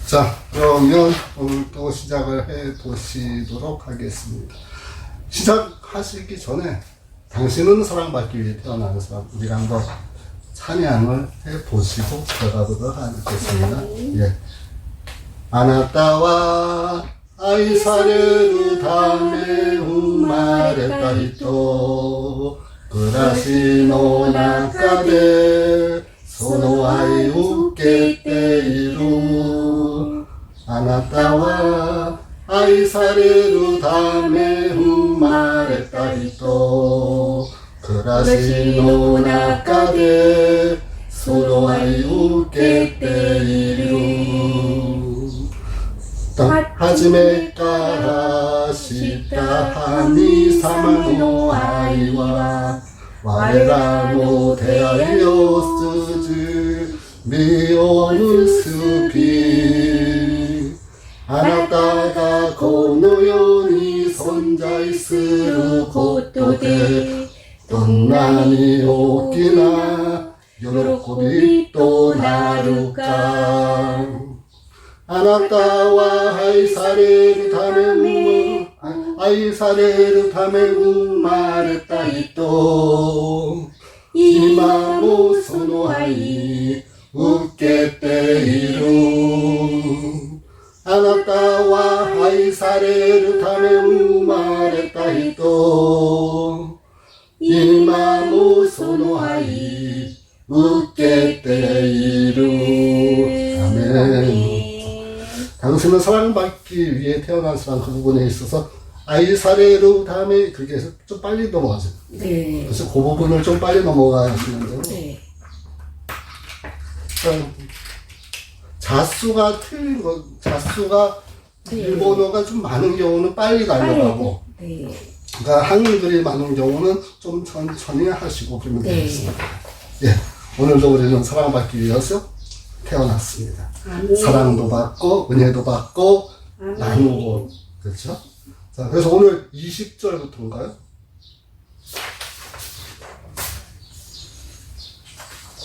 자, 그러면 오늘 또 시작을 해 보시도록 하겠습니다. 시작하시기 전에 당신은 사랑받기 위해 태어난 사람, 우리가 한번 찬양을 해 보시고 들어가보도록 하겠습니다. 예. 아나타와 아이사레루 다메 우마레타 히토暮らしの中でその愛を受けているあなたは愛されるため生まれた人暮らしの中でその愛を受けている初めから知った神様の愛は我らの手合いを通じ身を結びあなたがこの世に存在することでどんなに大きな喜びとなるかあなたは愛されるため生まれた人今もその愛受けているあなたは愛されるため生まれた人今もその愛受けている아멘 당신은 사랑받기 위해 태어난 사람 그 부분에 있어서 아이사레루 다음에 그게 좀 빨리 넘어가죠. 네. 그래서 그 부분을 좀 빨리 넘어가시면 돼요. 네. 자수가 틀린 거, 자수가 네. 일본어가 좀 많은 경우는 빨리 달려가고, 네. 그러니까 한글이 많은 경우는 좀 천천히 하시고 그러면 네. 되겠습니다. 예, 오늘도 우리는 사랑받기 위해서 태어났습니다. 아멘. 사랑도 받고 은혜도 받고 아멘. 나누고 그렇죠? 자, 그래서 오늘 20절부터인가요?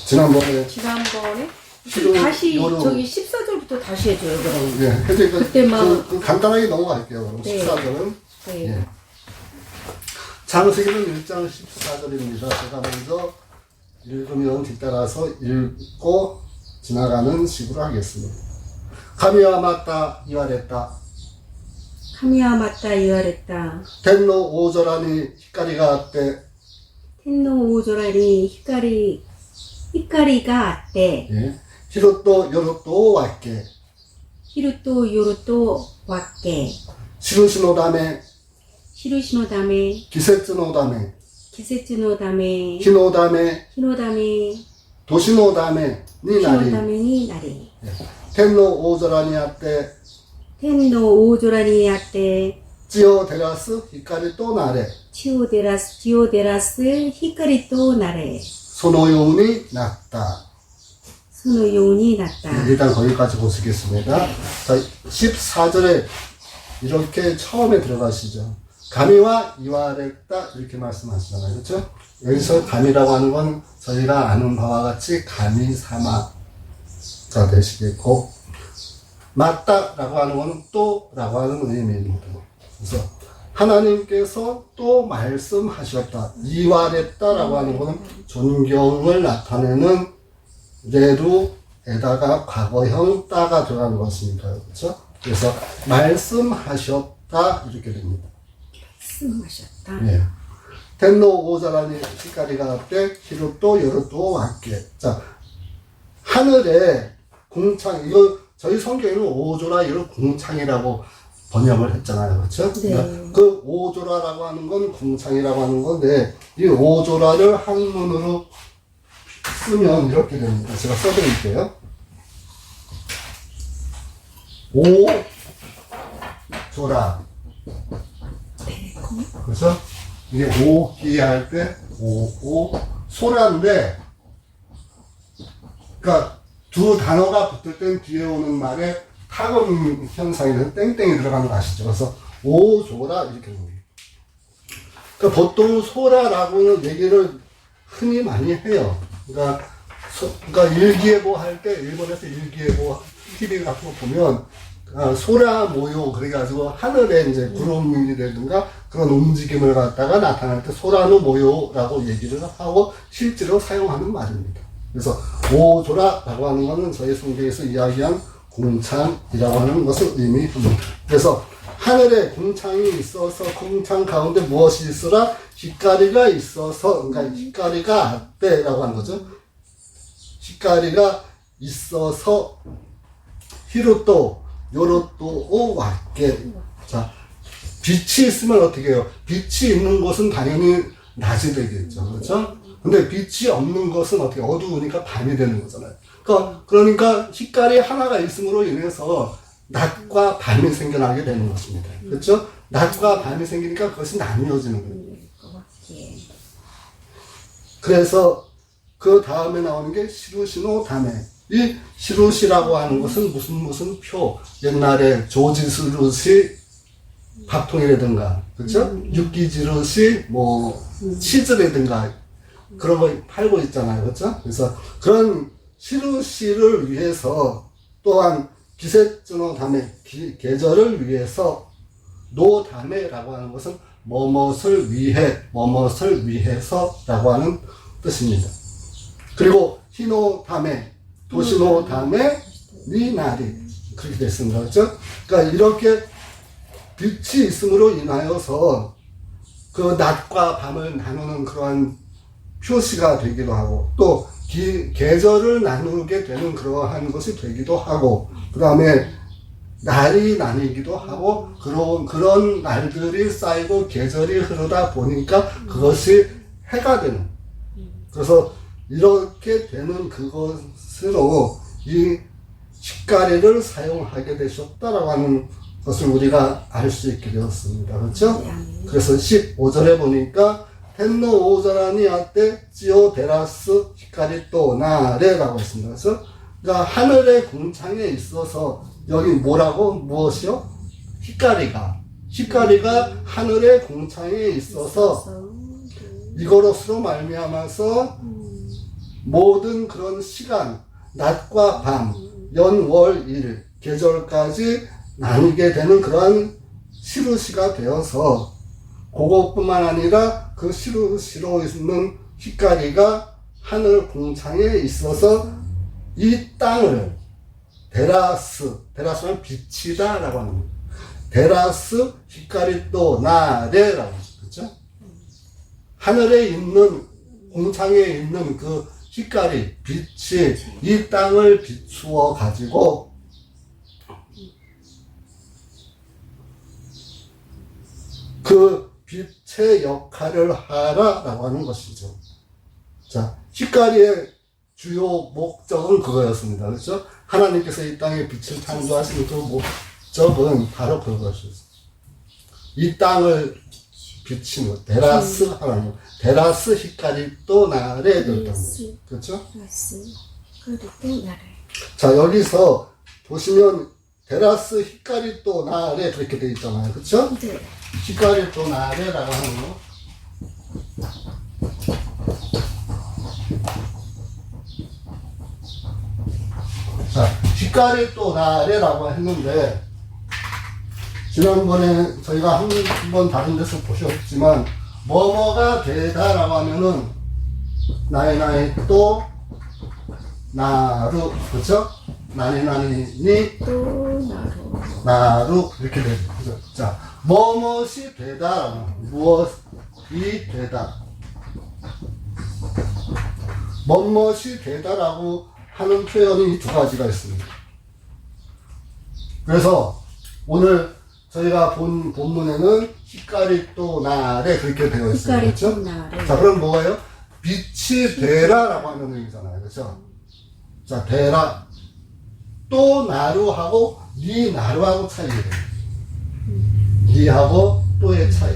지난번에 다시 저기 14절부터 다시 해줘요 그럼. 예, 근데 그때만 간단하게 넘어갈게요. 그럼 네. 14절은 네. 예. 창세기는 1장 14절입니다. 제가 먼저 읽으면 뒤따라서 읽고 지나가는 식으로 하겠습니다. 카미와 맞다 이와랬다. 카미와 맞다 이와랬다. 텐노 오조라니 히카리가 아때. 텐노 오조라니 히카리가 아때. 예. 히로또 요로또 왔게. 히루또 요루또 왔게. 시루시노다메. 시루시노다메. 기세츠노다메. 기세츠노다메. 히노다메. 히노다메. 도시노다메. 니 나리. 히노다메니 나리. 예. 텐노 오조라니 아때. 텐노 오조라니 아때. 지오 데라스 히카리 또 나레. 지오데라스 히카리 또 나레. 소노요운이 났다. 소노요운이 났다. 네, 일단 거기까지 보시겠습니다. 자, 14절에 이렇게 처음에 들어가시죠. 가미와 이와랬다 이렇게 말씀하시잖아요. 그렇죠? 여기서 가미라고 하는 건 저희가 아는 바와 같이 가미사마가 되시겠고 맞다라고 하는 건 또라고 하는 의미입니다. 그래서 하나님께서 또 말씀하셨다. 이와랬다라고 하는 것은 존경을 나타내는 레루에다가 과거형 따가 들어가는 것입니다. 그렇죠? 그래서 말씀하셨다 이렇게 됩니다. 말씀하셨다. 예. 텐노 오자라니 히카리가 때 히로또 요로또 왔게. 자, 하늘에 공창 이거 저희 성경에는 오조라 이걸 공창이라고 번역을 했잖아요. 그렇죠? 네. 그러니까 그 오조라라고 하는 건 공창이라고 하는 건데 이 오조라를 한문으로 쓰면 이렇게 됩니다. 제가 써드릴게요. 오조라. 그렇죠? 이게 오기 할 때 소라인데 그러니까 두 단어가 붙을 땐 뒤에 오는 말에 타금 현상이 돼서 땡땡이 들어가는 거 아시죠? 그래서 오조라 이렇게 됩니다. 그러니까 보통 소라라고는 얘기를 흔히 많이 해요. 그러니까 일기예보 할 때, 일본에서 일기예보 TV 같은 거 보면 소라 모요 그래가지고 하늘에 이제 구름이라든가 그런 움직임을 갖다가 나타날 때 소라노 모요라고 얘기를 하고 실제로 사용하는 말입니다. 그래서 오조라라고 하는 것은 저희 성경에서 이야기한 궁창이라고 하는 것을 의미합니다. 그래서 하늘에 궁창이 있어서 궁창 가운데 무엇이 있으라? 휘가리가 있어서, 그러니까 휘가리가 아떼라고 하는 거죠. 휘가리가 있어서 히로또 요로또 오 왔게. 자, 빛이 있으면 어떻게 해요? 빛이 있는 곳은 당연히 낮이 되겠죠. 그렇죠? 근데 빛이 없는 것은 어떻게 어두우니까 밤이 되는 거잖아요. 그러니까 휘가리 하나가 있음으로 인해서 낮과 밤이 생겨나게 되는 것입니다. 그렇죠? 낮과 밤이 생기니까 그것이 나뉘어지는 거예요. 그래서 그 다음에 나오는 게 시루시노 다메. 이 시루시라고 하는 것은 무슨 표. 옛날에 조지스루시 밥통이라든가, 그렇죠? 육기지루시 뭐 치즈라든가 그런 거 팔고 있잖아요. 그렇죠? 그래서 그런 시루시를 위해서 또한 기세즈노 다메, 계절을 위해서 노 다메라고 하는 것은 뭐뭇을 위해, 뭐뭇을 위해서라고 하는 뜻입니다. 그리고 히노 다메, 도시노 다메, 니나리 그렇게 됐습니다. 그렇죠? 그러니까 이렇게 빛이 있음으로 인하여서 그 낮과 밤을 나누는 그러한 표시가 되기도 하고 또 계절을 나누게 되는 그러한 것이 되기도 하고 그 다음에 날이 나뉘기도 하고 그런 날들이 쌓이고 계절이 흐르다 보니까 그것이 해가 되는 그래서 이렇게 되는 그것으로 이 휘가리를 사용하게 되셨다라고 하는 것을 우리가 알 수 있게 되었습니다. 그렇죠? 그래서 15절에 보니까 텐노 오자라니 아때 지오 데라스 휘가리 또 나레라고 했습니다. 그래서 그러니까 하늘의 궁창에 있어서 여기 뭐라고? 무엇이요? 휘가리가 하늘의 궁창에 있어서 이거로서로 말미암아서 모든 그런 시간, 낮과 밤, 연, 월, 일, 계절까지 나뉘게 되는 그러한 시루시가 되어서 그것뿐만 아니라 그 시루시로 있는 휘가리가 하늘 궁창에 있어서 이 땅을 데라스는 빛이다 라고 하는 겁니다. 데라스 휘가리 또 나레라고 하죠. 그렇죠? 하늘에 있는 공창에 있는 그 휘가리 빛이 이 땅을 비추어 가지고 그 빛의 역할을 하라라고 하는 것이죠. 자, 휘가리의 주요 목적은 그거였습니다. 그렇죠? 하나님께서 이 땅에 빛을 창조하신 그 목적은 바로 그것이었어요. 이 땅을 비치는 것. 데라스 하나님. 데라스 휘가리 또 나레 들었던 거죠. 그렇죠? 자, 여기서 보시면 데라스 휘가리 또 나레 그렇게 되어 있잖아요. 그렇죠? 네. 휘가리 또 나레라고 하는 거. 자, 휘가리 또 나레라고 했는데 지난번에 저희가 한 번 다른 데서 보셨지만 뭐뭐가 되다라고 하면은 나이 또 나루 그렇죠? 나니 또 나루 이렇게 되죠. 그죠? 자, 뭐뭇이 되다 무엇이 되다 뭐뭇이 되다라고 하는 표현이 두 가지가 있습니다. 그래서 오늘 저희가 본 본문에는 휘가리 또 나레 그렇게 되어 있어요. 휘가리 그렇죠? 또 나레. 자, 그럼 뭐예요? 빛이 되라라고 하는 의미잖아요. 그렇죠? 자, 되라 또 나루하고 니 나루하고 차이가 돼요. 니하고 또의 차이.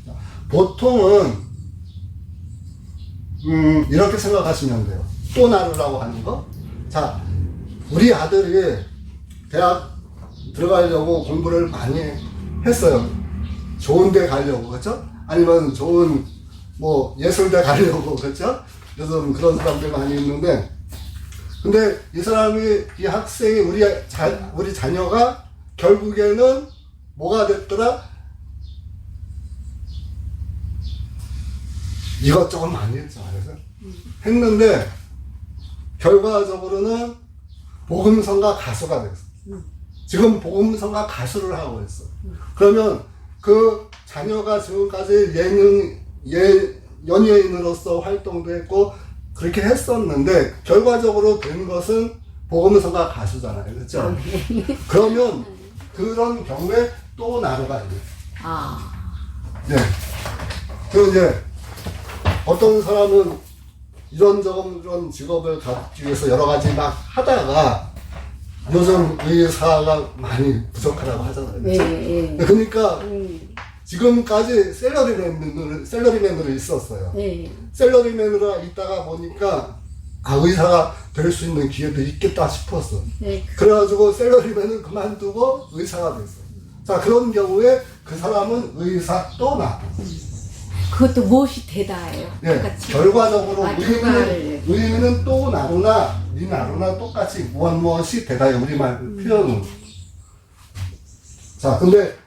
자, 보통은 이렇게 생각하시면 돼요. 또 나루라고 하는 거. 자, 우리 아들이 대학 들어가려고 공부를 많이 했어요. 좋은 데 가려고, 그렇죠? 아니면 좋은 뭐 예술대 가려고, 그렇죠? 요즘 그런 사람들 많이 있는데 근데 이 사람이, 이 학생이, 우리 자녀가 결국에는 뭐가 됐더라? 이것저것 많이 했죠. 그래서 했는데, 결과적으로는 복음성가 가수가 됐어. 지금 복음성가 가수를 하고 있어. 그러면 그 자녀가 지금까지 연예인으로서 활동도 했고, 그렇게 했었는데, 결과적으로 된 것은 복음성가 가수잖아요. 그렇죠? 그러면 그런 경우에 또 나루가 있는. 네. 그리고 이제 어떤 사람은 이런 직업을 갖기 위해서 여러 가지 막 하다가 요즘 의사가 많이 부족하다고 하잖아요. 그렇죠? 네. 그러니까 지금까지 셀러리맨으로 있었어요. 네. 셀러리맨으로 있다가 보니까 의사가 될 수 있는 기회도 있겠다 싶었어. 네. 그래가지고 셀러리맨을 그만두고 의사가 됐어. 자, 그런 경우에 그 사람은 의사 또 나. 그것도 무엇이 되다예요. 예, 똑같이. 결과적으로 결과를. 의미는 또 나루나 니 나루나 똑같이 무엇이 되다요. 우리말 표현은. 자, 근데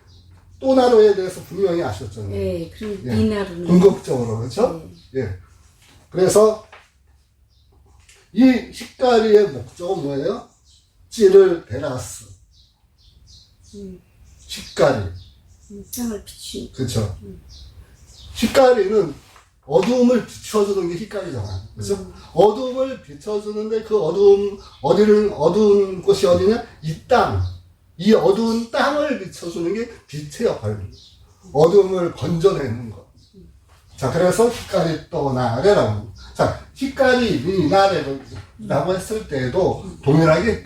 또 나루에 대해서 분명히 아셨잖아요. 예, 그럼 예. 니나루는. 궁극적으로, 그렇죠? 예. 그래서 이 히카리의 목적은 뭐예요? 찌를 데라스. 히카리. 땅을 비추. 그렇죠? 히카리는 어두움을 비춰주는 게 히카리잖아요. 그렇죠? 어두움을 비춰주는데 그 어두운 곳이 어디냐? 이 땅. 이 어두운 땅을 비춰주는 게 빛의 역할입니다. 어두움을 건져내는 것. 자, 그래서 히카리 또 나래라고. 자, 히카리 니 나래라고 했을 때에도 동일하게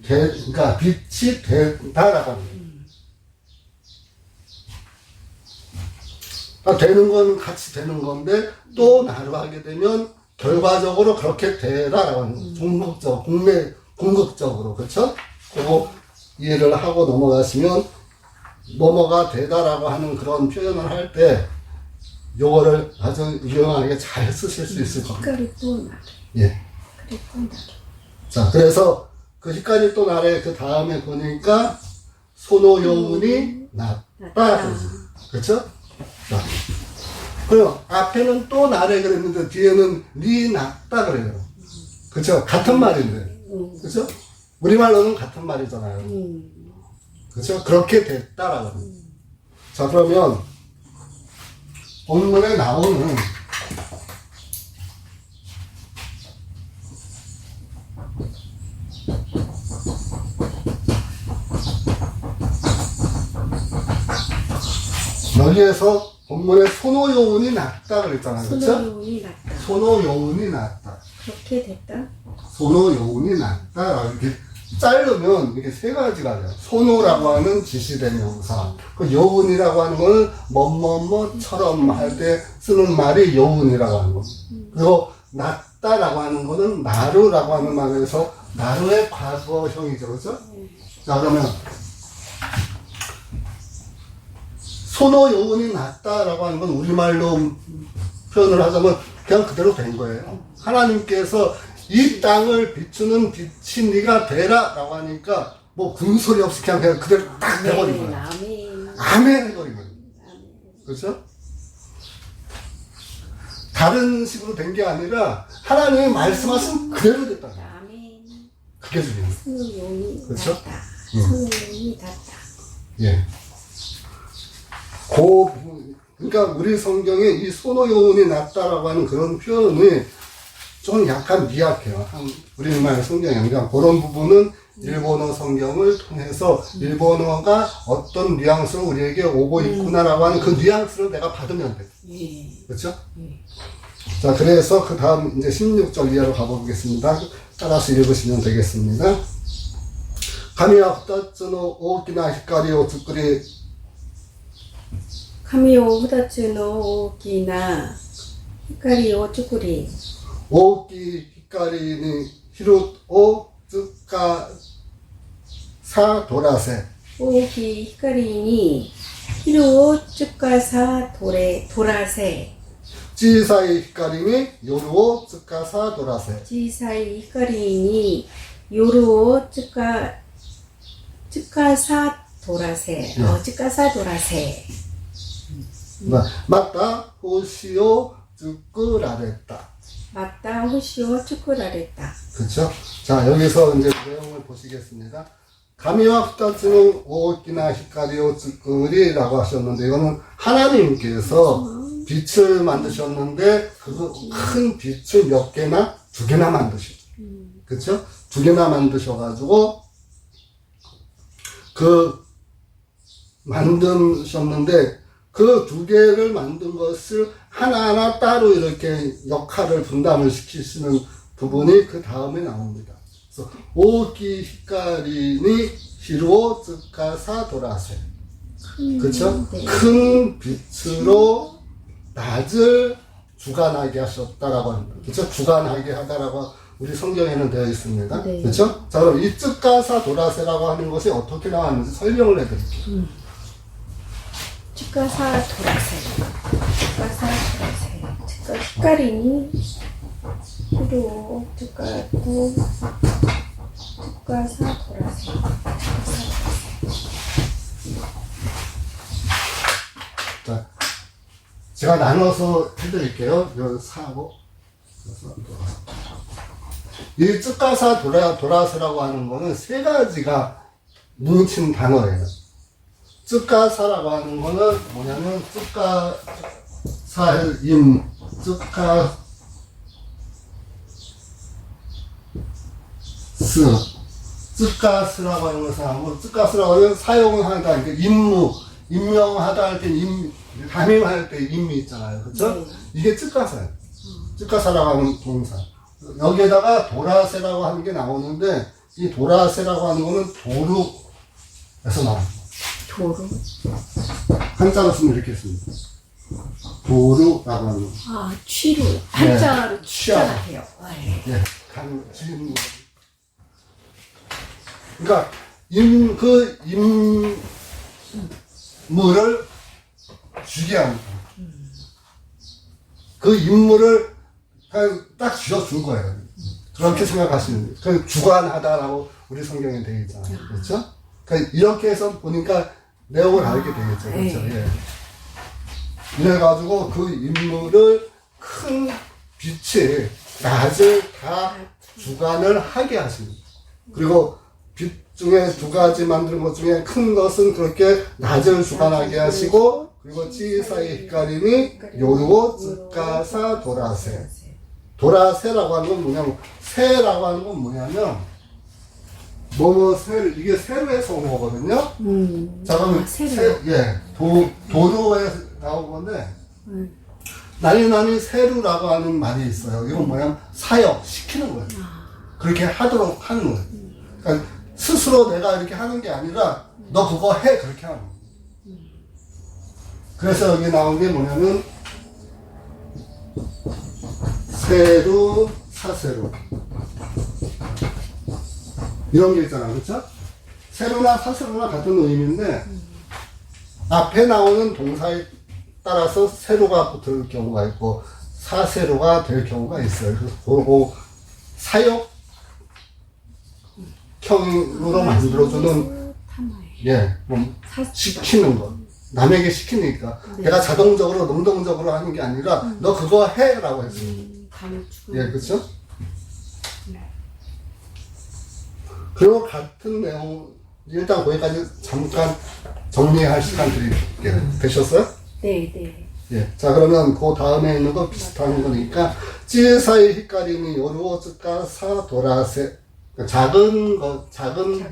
그러니까 빛이 된다라고 합니다. 되는 건 같이 되는 건데 또 나로 하게 되면 결과적으로 그렇게 되라라고 하는 궁극적으로 그렇죠? 그거 이해를 하고 넘어가시면 뭐뭐가 되다라고 하는 그런 표현을 할 때 요거를 아주 유용하게 잘 쓰실 수 있을 겁니다. 히카리 또 나래. 예. 그래 또 나래. 자, 그래서 그 히카리 또 나래 그 다음에 보니까 소노요운이 났다. 그렇죠? 자, 그리고 앞에는 또 나래 그랬는데 뒤에는 니 났다 그래요. 그렇죠? 같은 말인데. 그렇죠? 우리말로는 같은 말이잖아요. 그렇죠? 그렇게 됐다라고 합니다. 자, 그러면 본문에 나오는 여기에서 본문에 소노요운이 났다 그랬잖아요. 그렇죠? 소노요운이 났다. 소노요운이 났다. 그렇게 됐다. 소노요운이 났다. 이렇게 자르면 이렇게 세 가지가 돼요. 소노라고 하는 지시대명사. 그 요운이라고 하는 거는 뭐뭐뭐처럼 할 때 쓰는 말이 요운이라고 하는 겁니다. 그리고 났다라고 하는 거는 나루라고 하는 말에서 나루의 과거형이죠. 그렇죠? 자, 그러면 소노요운이 났다라고 하는 건 우리말로 표현을 하자면 그냥 그대로 된 거예요. 하나님께서 이 땅을 비추는 빛이 네가 되라 라고 하니까 뭐 군소리 없이 그냥 그대로 딱 돼버린 거예요. 아멘. 아멘 해버린 거예요. 그렇죠? 다른 식으로 된 게 아니라 하나님이 말씀하신 그대로 됐다. 아멘. 그게 중요해요. 소노요운이 그렇죠? 났다. 소노요운이 났다. 예. 그러니까 우리 성경에 이 소노요운이 났다라고 하는 그런 표현이 좀 약간 미약해요. 우리말 성경이 아니라 그런 부분은 일본어 성경을 통해서 일본어가 어떤 뉘앙스로 우리에게 오고 있구나라고 하는 그 뉘앙스를 내가 받으면 돼. 예. 그렇죠? 자, 그래서 그 다음 이제 16절 이하로 가보겠습니다. 따라서 읽으시면 되겠습니다. 가미와 2つの大きな光を作り神を2つの大きな光を作り、大きい光に火をつかさ取らせ、大きい光に火をつかさ取らせ、 지사의 히카리니 요르오 츠카사 도라세. 小さい光に夜をつかさ取らせ、つかさ取らせ。 맞다 호시오 츠쿠라레타. 맞다, 호시오 츠쿠라레타. 그렇죠? 자, 여기서 이제 내용을 보시겠습니다. 가미와 후타츠는 오키나 히카리오 츠쿠리라고 하셨는데, 이거는 하나님께서 빛을 만드셨는데, 그 큰 빛을 몇 개나? 두 개나 만드셨죠. 그렇죠? 두 개나 만드셔가지고, 만드셨는데, 그 두 개를 만든 것을 하나하나 따로 이렇게 역할을 분담을 시키시는 부분이 그 다음에 나옵니다. 그래서 오키 히카리니 히로 츠카사 도라세. 그렇죠? 네. 큰 빛으로 낮을 주관하게 하셨다라고 합니다. 그렇죠? 주관하게 하다라고 우리 성경에는 되어 있습니다. 네. 그렇죠? 자, 그럼 이 츠카사 도라세라고 하는 것이 어떻게 나왔는지 설명을 해드릴게요. つかさ取らせ。つかさ取らせ。つか光に色をつかとつかさ取らせ。 자, 제가 나눠서 해드릴게요. 요 사고. 이 쯔까사 도라스라고 하는 거는 세 가지가 뭉친 단어예요. 쯔까사라고 하는 거는 뭐냐면, 쯔까사의 쯔까스라고 하는 것은 하고, 쯔까스라고 하면 사용하다, 그러니까 임명하다 할 때 담임할 때 임이 있잖아요. 그쵸? 네. 이게 쯔까사예요. 쯔까사라고 하는 동사. 여기에다가 도라세라고 하는 게 나오는데, 이 도라세라고 하는 거는 도루에서 나옵니다. 도루. 한자로 쓰면 이렇게 씁니다. 도루라고 하는 거. 아, 취루. 한자로 취하다. 취하다 해요. 네. 예, 지금. 그러니까, 인물을 주게 합니다. 그 인물을 그냥 딱 쥐어준 거예요. 그렇게 생각하시면 돼요. 그 주관하다라고 우리 성경에 되어 있잖아요. 그렇죠? 그러니까 이렇게 해서 보니까 내용을 알게 되겠죠. 그렇죠? 네. 예. 이래가지고 그 인물을 큰 빛에 낮을 다 주관을 하게 하십니다. 그리고 빛 중에 두 가지 만드는 것 중에 큰 것은 그렇게 낮을 주관하게 하시고, 그리고 찌사의 히카리니 요르고 츠카사 도라세. 도라세라고 하는 건 뭐냐면, 새라고 하는 건 뭐냐면, 이게 세로에서 온 거거든요. 자, 그러면 도로에 나온 건데, 나니 세루라고 하는 말이 있어요. 이건 뭐냐면, 사역, 시키는 거예요. 그렇게 하도록 하는 거예요. 그러니까 스스로 내가 이렇게 하는 게 아니라, 너 그거 해! 그렇게 하는 거예요. 그래서 여기 나온 게 뭐냐면, 세루, 사세루. 이런 게 있잖아. 그쵸? 세루나 사세루나 같은 의미인데, 앞에 나오는 동사에 따라서 세루가 붙을 경우가 있고, 사세루가 될 경우가 있어요. 그래서 그 사역형으로 만들어주는, 시키는 것. 남에게 시키니까. 내가 자동적으로, 능동적으로 하는 게 아니라, 너 그거 해! 라고 했어요. 예, 그쵸? 그리고 같은 내용, 일단 거기까지 잠깐 정리할 시간 드릴게요. 되셨어요? 네, 네. 예. 자, 그러면 그 다음에 있는 거 비슷한 거니까, 찌사의 히카리니 요르오 츠카사 도라세. 작은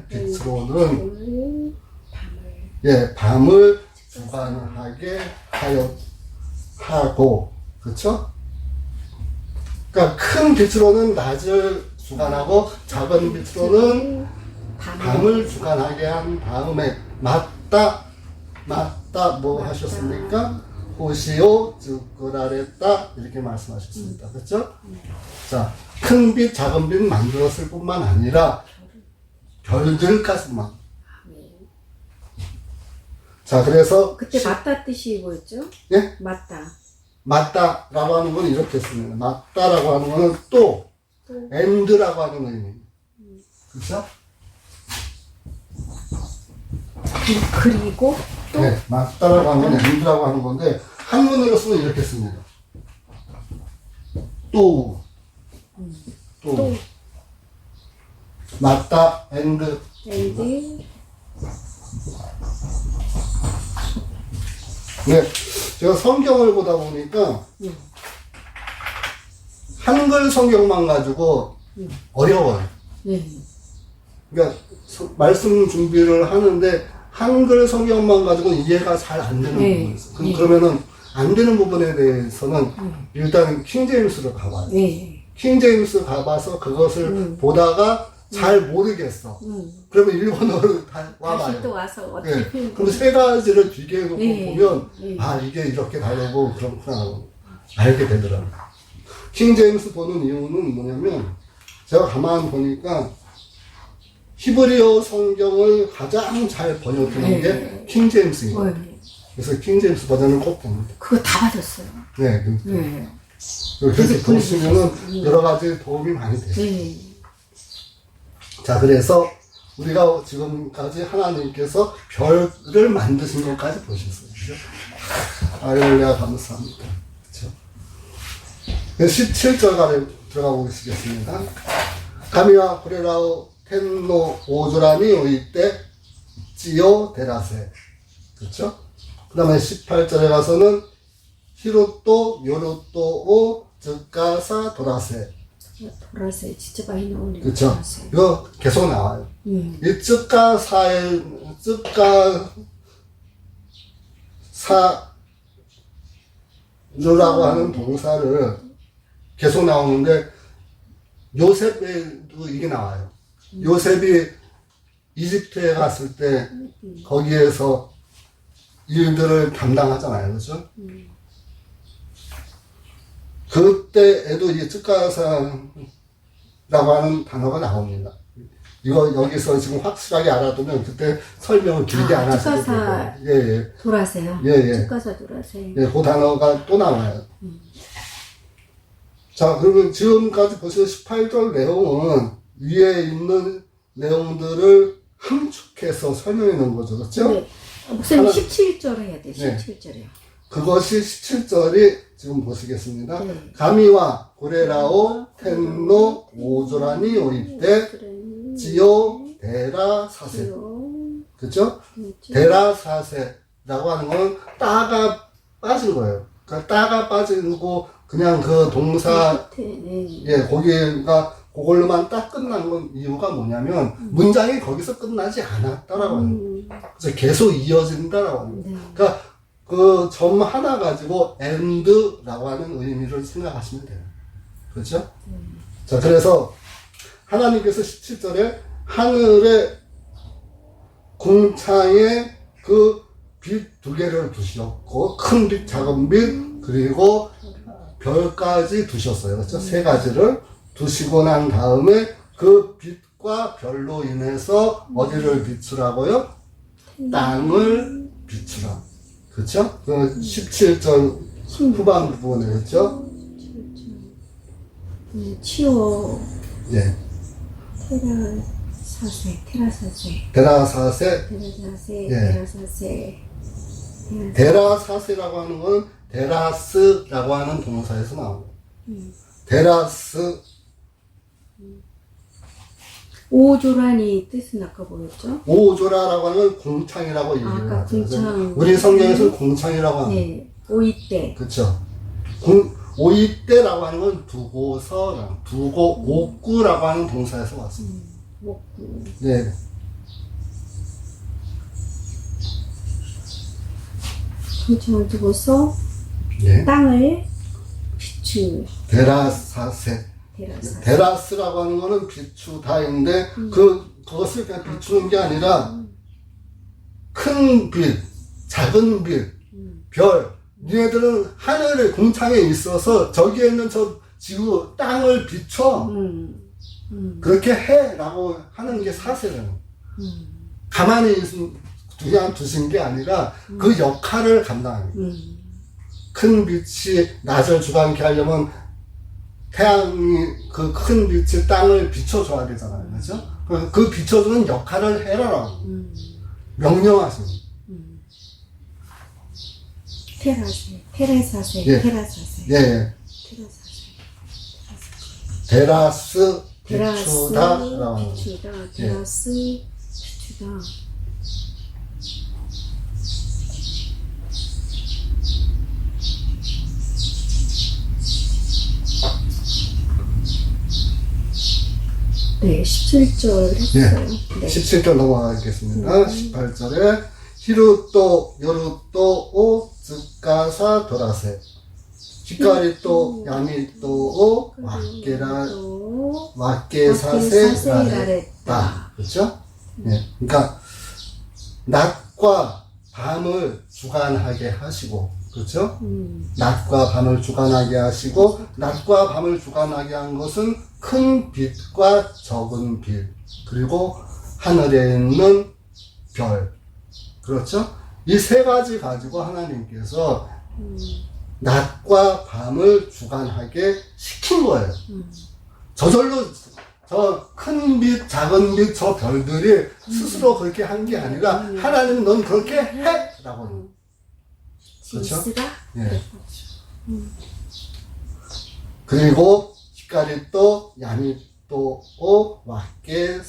빛으로는, 밤을 주관하게 하고, 그쵸? 그러니까 큰 빛으로는 낮을 주관하고, 작은 빛으로는 밤을 주관하게 한 다음에, 맞다, 뭐 하셨습니까? 호시오 쯔쿠라레타 이렇게 말씀하셨습니다. 그렇죠? 자, 큰 빛, 작은 빛 만들었을 뿐만 아니라 별들까지만. 자, 그래서 그때 맞다 뜻이 뭐였죠? 예? 맞다. 맞다라고 하는 건 이렇게 씁니다. 맞다라고 하는 거는 또, and라고 하는 의미. 그렇죠? 그리고 또 네, 맞다라고 하는 건 and라고 하는 건데 한문으로 쓰면 이렇게 씁니다. 또, 맞다, and. 네, 제가 성경을 보다 보니까 한글 성경만 가지고 어려워요. 그러니까 말씀 준비를 하는데 한글 성경만 가지고는 이해가 잘 안 되는 부분이 있어요. 그러면은 안 되는 부분에 대해서는 일단 킹제임스를 가봐요. 킹제임스 가봐서 그것을 보다가 잘 모르겠어. 그러면 일본어를 다 와봐요. 다시 또 와서 어떻게 표현? 그럼 세 가지를 비교해놓고 보면 아 이게 이렇게 다르고 그렇구나 하고 알게 되더라고요. 킹제임스 보는 이유는 뭐냐면 제가 가만 보니까 히브리어 성경을 가장 잘 번역해놓은 게 킹제임스입니다. 그래서 킹제임스 버전을 꼭 봅니다. 그거 다 받았어요. 네. 그래서 보시면은 여러 가지 도움이 많이 돼요. 자, 그래서 우리가 지금까지 하나님께서 별을 만드신 것까지 보셨어요. 그죠? 할렐루야, 감사합니다. 그렇죠? 17절 들어가 보시겠습니다. 가미와 고레라오 텐노 오조라니 오이때 찌요 데라세. 그렇죠? 그 다음에 18절에 가서는 히로또 요로또 오 즈카사 도라세. 도라세 진짜 많이 나오네요. 그렇죠? 이거 계속 나와요. 이 즈카사의 즈카사라고 하는 동사를 계속 나오는데 요셉에도 이게 나와요. 요셉이 이집트에 갔을 때 거기에서 일들을 담당하잖아요. 그렇죠? 그때에도 이 쯔까사라고 하는 단어가 나옵니다. 이거 여기서 지금 확실하게 알아두면 그때 설명을 길게 안 하셔도 쯔까사 돼요. 도라세요? 예. 쯔까사 도라세. 예, 그 단어가 또 나와요. 자, 그러면 지금까지 보시는 18절 내용은 위에 있는 내용들을 함축해서 설명해 놓은 거죠. 그렇죠? 네. 목사님 17절 해야 돼. 17절이요. 그것이 17절이 지금 보시겠습니다. 가미와 고레라오 텐노 오조라니 오이때 지오 데라 사세. 그렇죠? 데라 사세라고 하는 건 따가 빠진 거예요. 그러니까 따가 빠지고 그냥 그 동사 거기가 그걸로만 딱 끝난 건 이유가 뭐냐면 문장이 거기서 끝나지 않았다라고 하는 거예요. 그래서 계속 이어진다라고 하는 거예요. 그러니까 그 점 하나 가지고 and라고 하는 의미를 생각하시면 돼요. 그렇죠? 자, 그래서 하나님께서 17절에 하늘의 궁창에 그 빛 두 개를 두셨고 큰 빛, 작은 빛, 그리고 별까지 두셨어요. 그렇죠? 세 가지를 두시고 난 다음에 그 빛과 별로 인해서 어디를 비추라고요? 땅을 비추라. 그렇죠? 그 17절 후반 부분에 그렇죠? 치오 예. 데라사세. 데라사세라고 하는 건 데라스라고 하는 동사에서 나옵니다. 데라스. 오조라니 뜻은 아까 뭐였죠? 오조라라고 하는 공창이라고 얘기를 아까 하죠. 공창. 우리 성경에서는 공창이라고 합니다. 네. 오이때. 그렇죠. 오이때라고 하는 건 두고서, 두고 옥구라고 하는 동사에서 왔습니다. 먹고. 네. 공창을 두고서 땅을 비추. 데라사세. 데라스라고 하는 거는 비추다인데 그것을 그냥 비추는 게 아니라 큰 빛, 작은 빛, 별, 니네들은 하늘의 공창에 있어서 저기에 있는 저 지구 땅을 비춰 그렇게 해라고 하는 게 사세라는 가만히 그냥 두신 게 아니라 그 역할을 감당합니다. 큰 빛이 낮을 주관케 하려면 태양이 그 큰 빛이 땅을 비춰줘야 되잖아요. 그렇죠? 그 비춰주는 역할을 해라라고 명령하시는. 테라사세. 예. 테라사세. 예. 테라사세. 테라스 비추다라고. 비추다. 테라스 비추다. 네, 17절 했어요. 네. 17절 넘어가겠습니다. 18절에 히루또 요루또 오 즈카사 도라세 히카리또 야미또 오 와케사세 라레다. 그렇죠? 예. 그러니까 낮과 밤을 주관하게 하시고, 그렇죠? 낮과 밤을 주관하게 하시고, 낮과 밤을 주관하게 한 것은 큰 빛과 적은 빛, 그리고 하늘에 있는 별, 그렇죠? 이 세 가지 가지고 하나님께서 낮과 밤을 주관하게 시킨 거예요. 저절로 저 큰 빛, 작은 빛, 저 별들이 스스로 그렇게 한 게 아니라 하나님 넌 그렇게 해! 라고. 그렇죠? 예. 그리고 히카리또 야미또 오 와케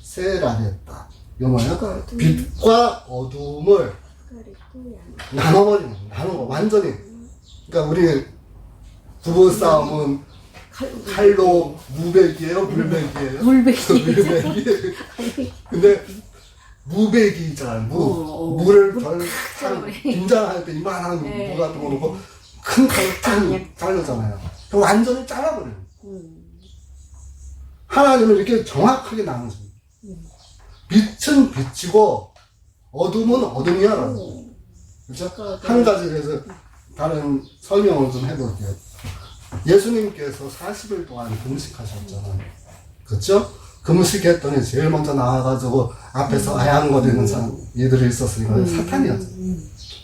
세라냈다. 이거 뭐예요? 빛과 어둠을 나눠버리는 거예요. 나눠 완전히. 그러니까 우리 부부 싸움은 칼로 무백이에요? 물백이에요? 물백이에요. 근데 무백이잖아요. 물을 김장할 때 이만한 무 같은 거 놓고 큰 칼로 딱 자르잖아요. 완전히 잘라버려요. 하나님은 이렇게 정확하게 나누십니다. 빛은 빛이고 어둠은 어둠이야라고. 그렇죠? 한 가지 그래서 다른 설명을 좀 해볼게요. 예수님께서 40일 동안 금식하셨잖아요. 그렇죠? 금식했더니 제일 먼저 나와가지고 앞에서 아양거리는 이들이 있었으니까 사탄이었죠.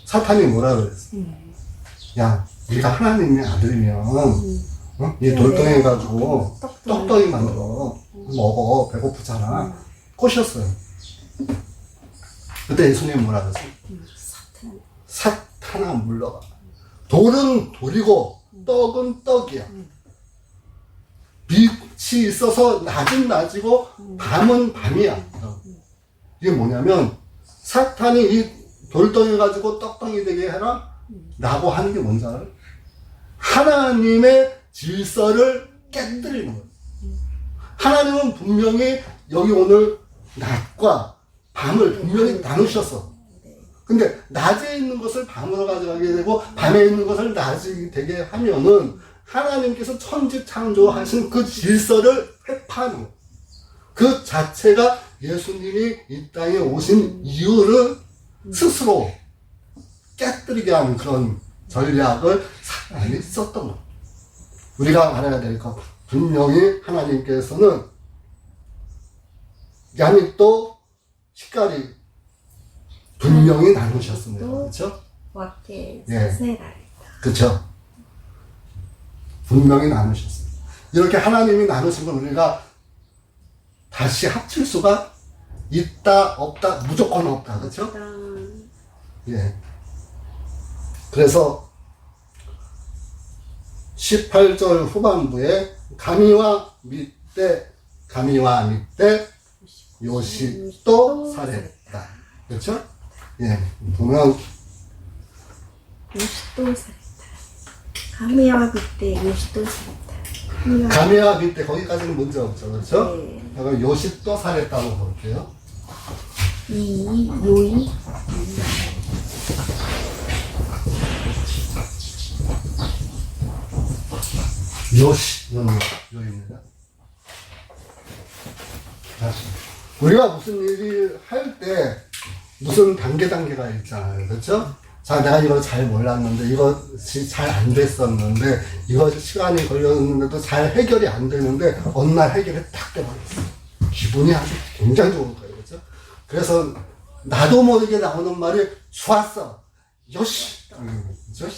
사탄이 뭐라 그랬어? 야, 네가 하나님의 아들이면 이 돌덩이 가지고 떡덩이 만들어 먹어. 배고프잖아. 꼬셨어요. 그때 예수님 뭐라 그랬어요? 사탄아 물러가. 돌은 돌이고 떡은 떡이야. 빛이 있어서 낮은 낮이고 밤은 밤이야. 이게 뭐냐면 사탄이 이 돌덩이 가지고 떡덩이 되게 해라 라고 하는 게 뭔지 알아요? 하나님의 질서를 깨뜨리는 거예요. 하나님은 분명히 여기 오늘 낮과 밤을 분명히 나누셨어. 근데 낮에 있는 것을 밤으로 가져가게 되고 밤에 있는 것을 낮이 되게 하면은 하나님께서 천지 창조하신 그 질서를 회파하는 거예요. 그 자체가 예수님이 이 땅에 오신 이유를 스스로 깨뜨리게 하는 그런 전략을 사탄이 썼던 거예요. 우리가 알아야 될 것, 분명히 하나님께서는 야미또 히카리 분명히 나누셨습니다. 그렇죠? 예. 그렇죠. 분명히 나누셨습니다. 이렇게 하나님이 나누신 걸 우리가 다시 합칠 수가 있다, 없다, 무조건 없다. 그렇죠? 예. 그래서 18절 후반부에 가미와 밑대 요시또 사랬다. 그렇죠? 예. 보면 요시또 사랬다. 가미와 밑대 요시또 사랬다. 가미와 밑대 거기까지는 문제 없죠. 그렇죠? 네. 그럼 요시또 사랬다고 볼게요. 요이 요입니다. 우리가 무슨 일을 할 때 무슨 단계가 있잖아요. 그렇죠? 자, 내가 이걸 잘 몰랐는데 이것이 잘 안 됐었는데 이것이 시간이 걸렸는데도 잘 해결이 안 되는데 어느 날 해결이 딱 돼버렸어. 기분이 아주 굉장히 좋은 거예요. 그렇죠? 그래서 나도 모르게 나오는 말이 좋았어. 요시. 그렇죠?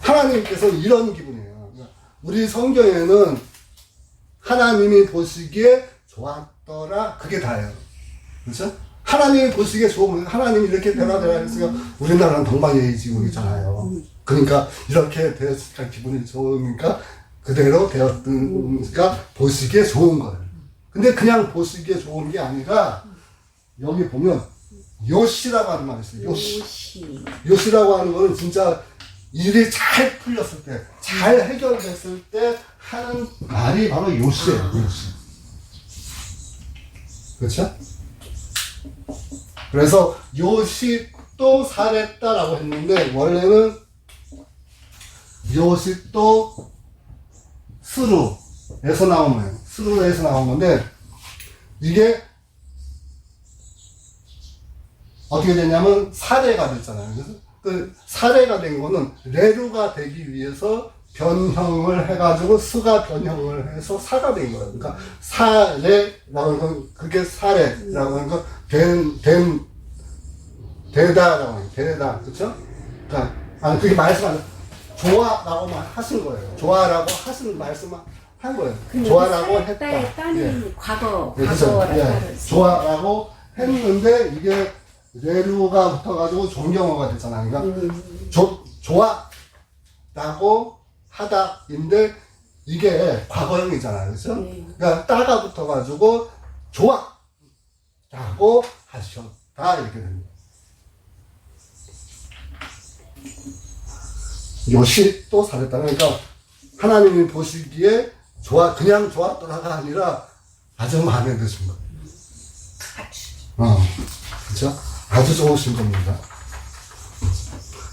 하나님께서 이런 기분이에요. 우리 성경에는 하나님이 보시기에 좋았더라, 그게 다예요. 그렇죠? 하나님이 보시기에 좋으면 하나님이 이렇게 되라 했으니까 우리나라는 동방예의지국이잖아요. 그러니까 이렇게 되었으니까 기분이 좋으니까 그대로 되었으니까 보시기에 좋은 거예요. 근데 그냥 보시기에 좋은 게 아니라 여기 보면 요시라고 하는 말이 있어요. 요시라고 하는 거는 진짜 일이 잘 풀렸을 때, 잘 해결됐을 때 하는 말이 바로 요시예요. 요시. 그렇죠? 그래서 요시 또 살했다라고 했는데 원래는 요시 또 스루에서 나온 거예요. 스루에서 나온 건데 이게 어떻게 되냐면 살해가 됐잖아요. 그래서 그 살해가 된 거는 레루가 되기 위해서 변형을 해가지고 스가 변형을 해서 사가 된 거예요. 그러니까 살해라고 하는 건 그게 살해라고 하는 건 되다라고 해요. 되다, 그렇죠? 그러니까 그게 말씀 안 좋아라고 하신 거예요. 좋아라고 하신 말씀만 한 거예요. 좋아라고 했다. 따는 예. 과거, 그렇죠. 과거라고 예. 좋아라고 했는데 이게 레루가 붙어가지고 존경어가 됐잖아요. 그러니까 좋아라고 하다인데 이게 과거형이잖아요. 그렇죠? 그러니까 따가 붙어가지고 좋아라고 하셨다 이렇게 됩니다. 요시 또 살했다. 그러니까 하나님이 보시기에 그냥 좋았더라가 아니라 아주 마음에 드신 거예요. 그렇죠? 아주 좋으신 겁니다.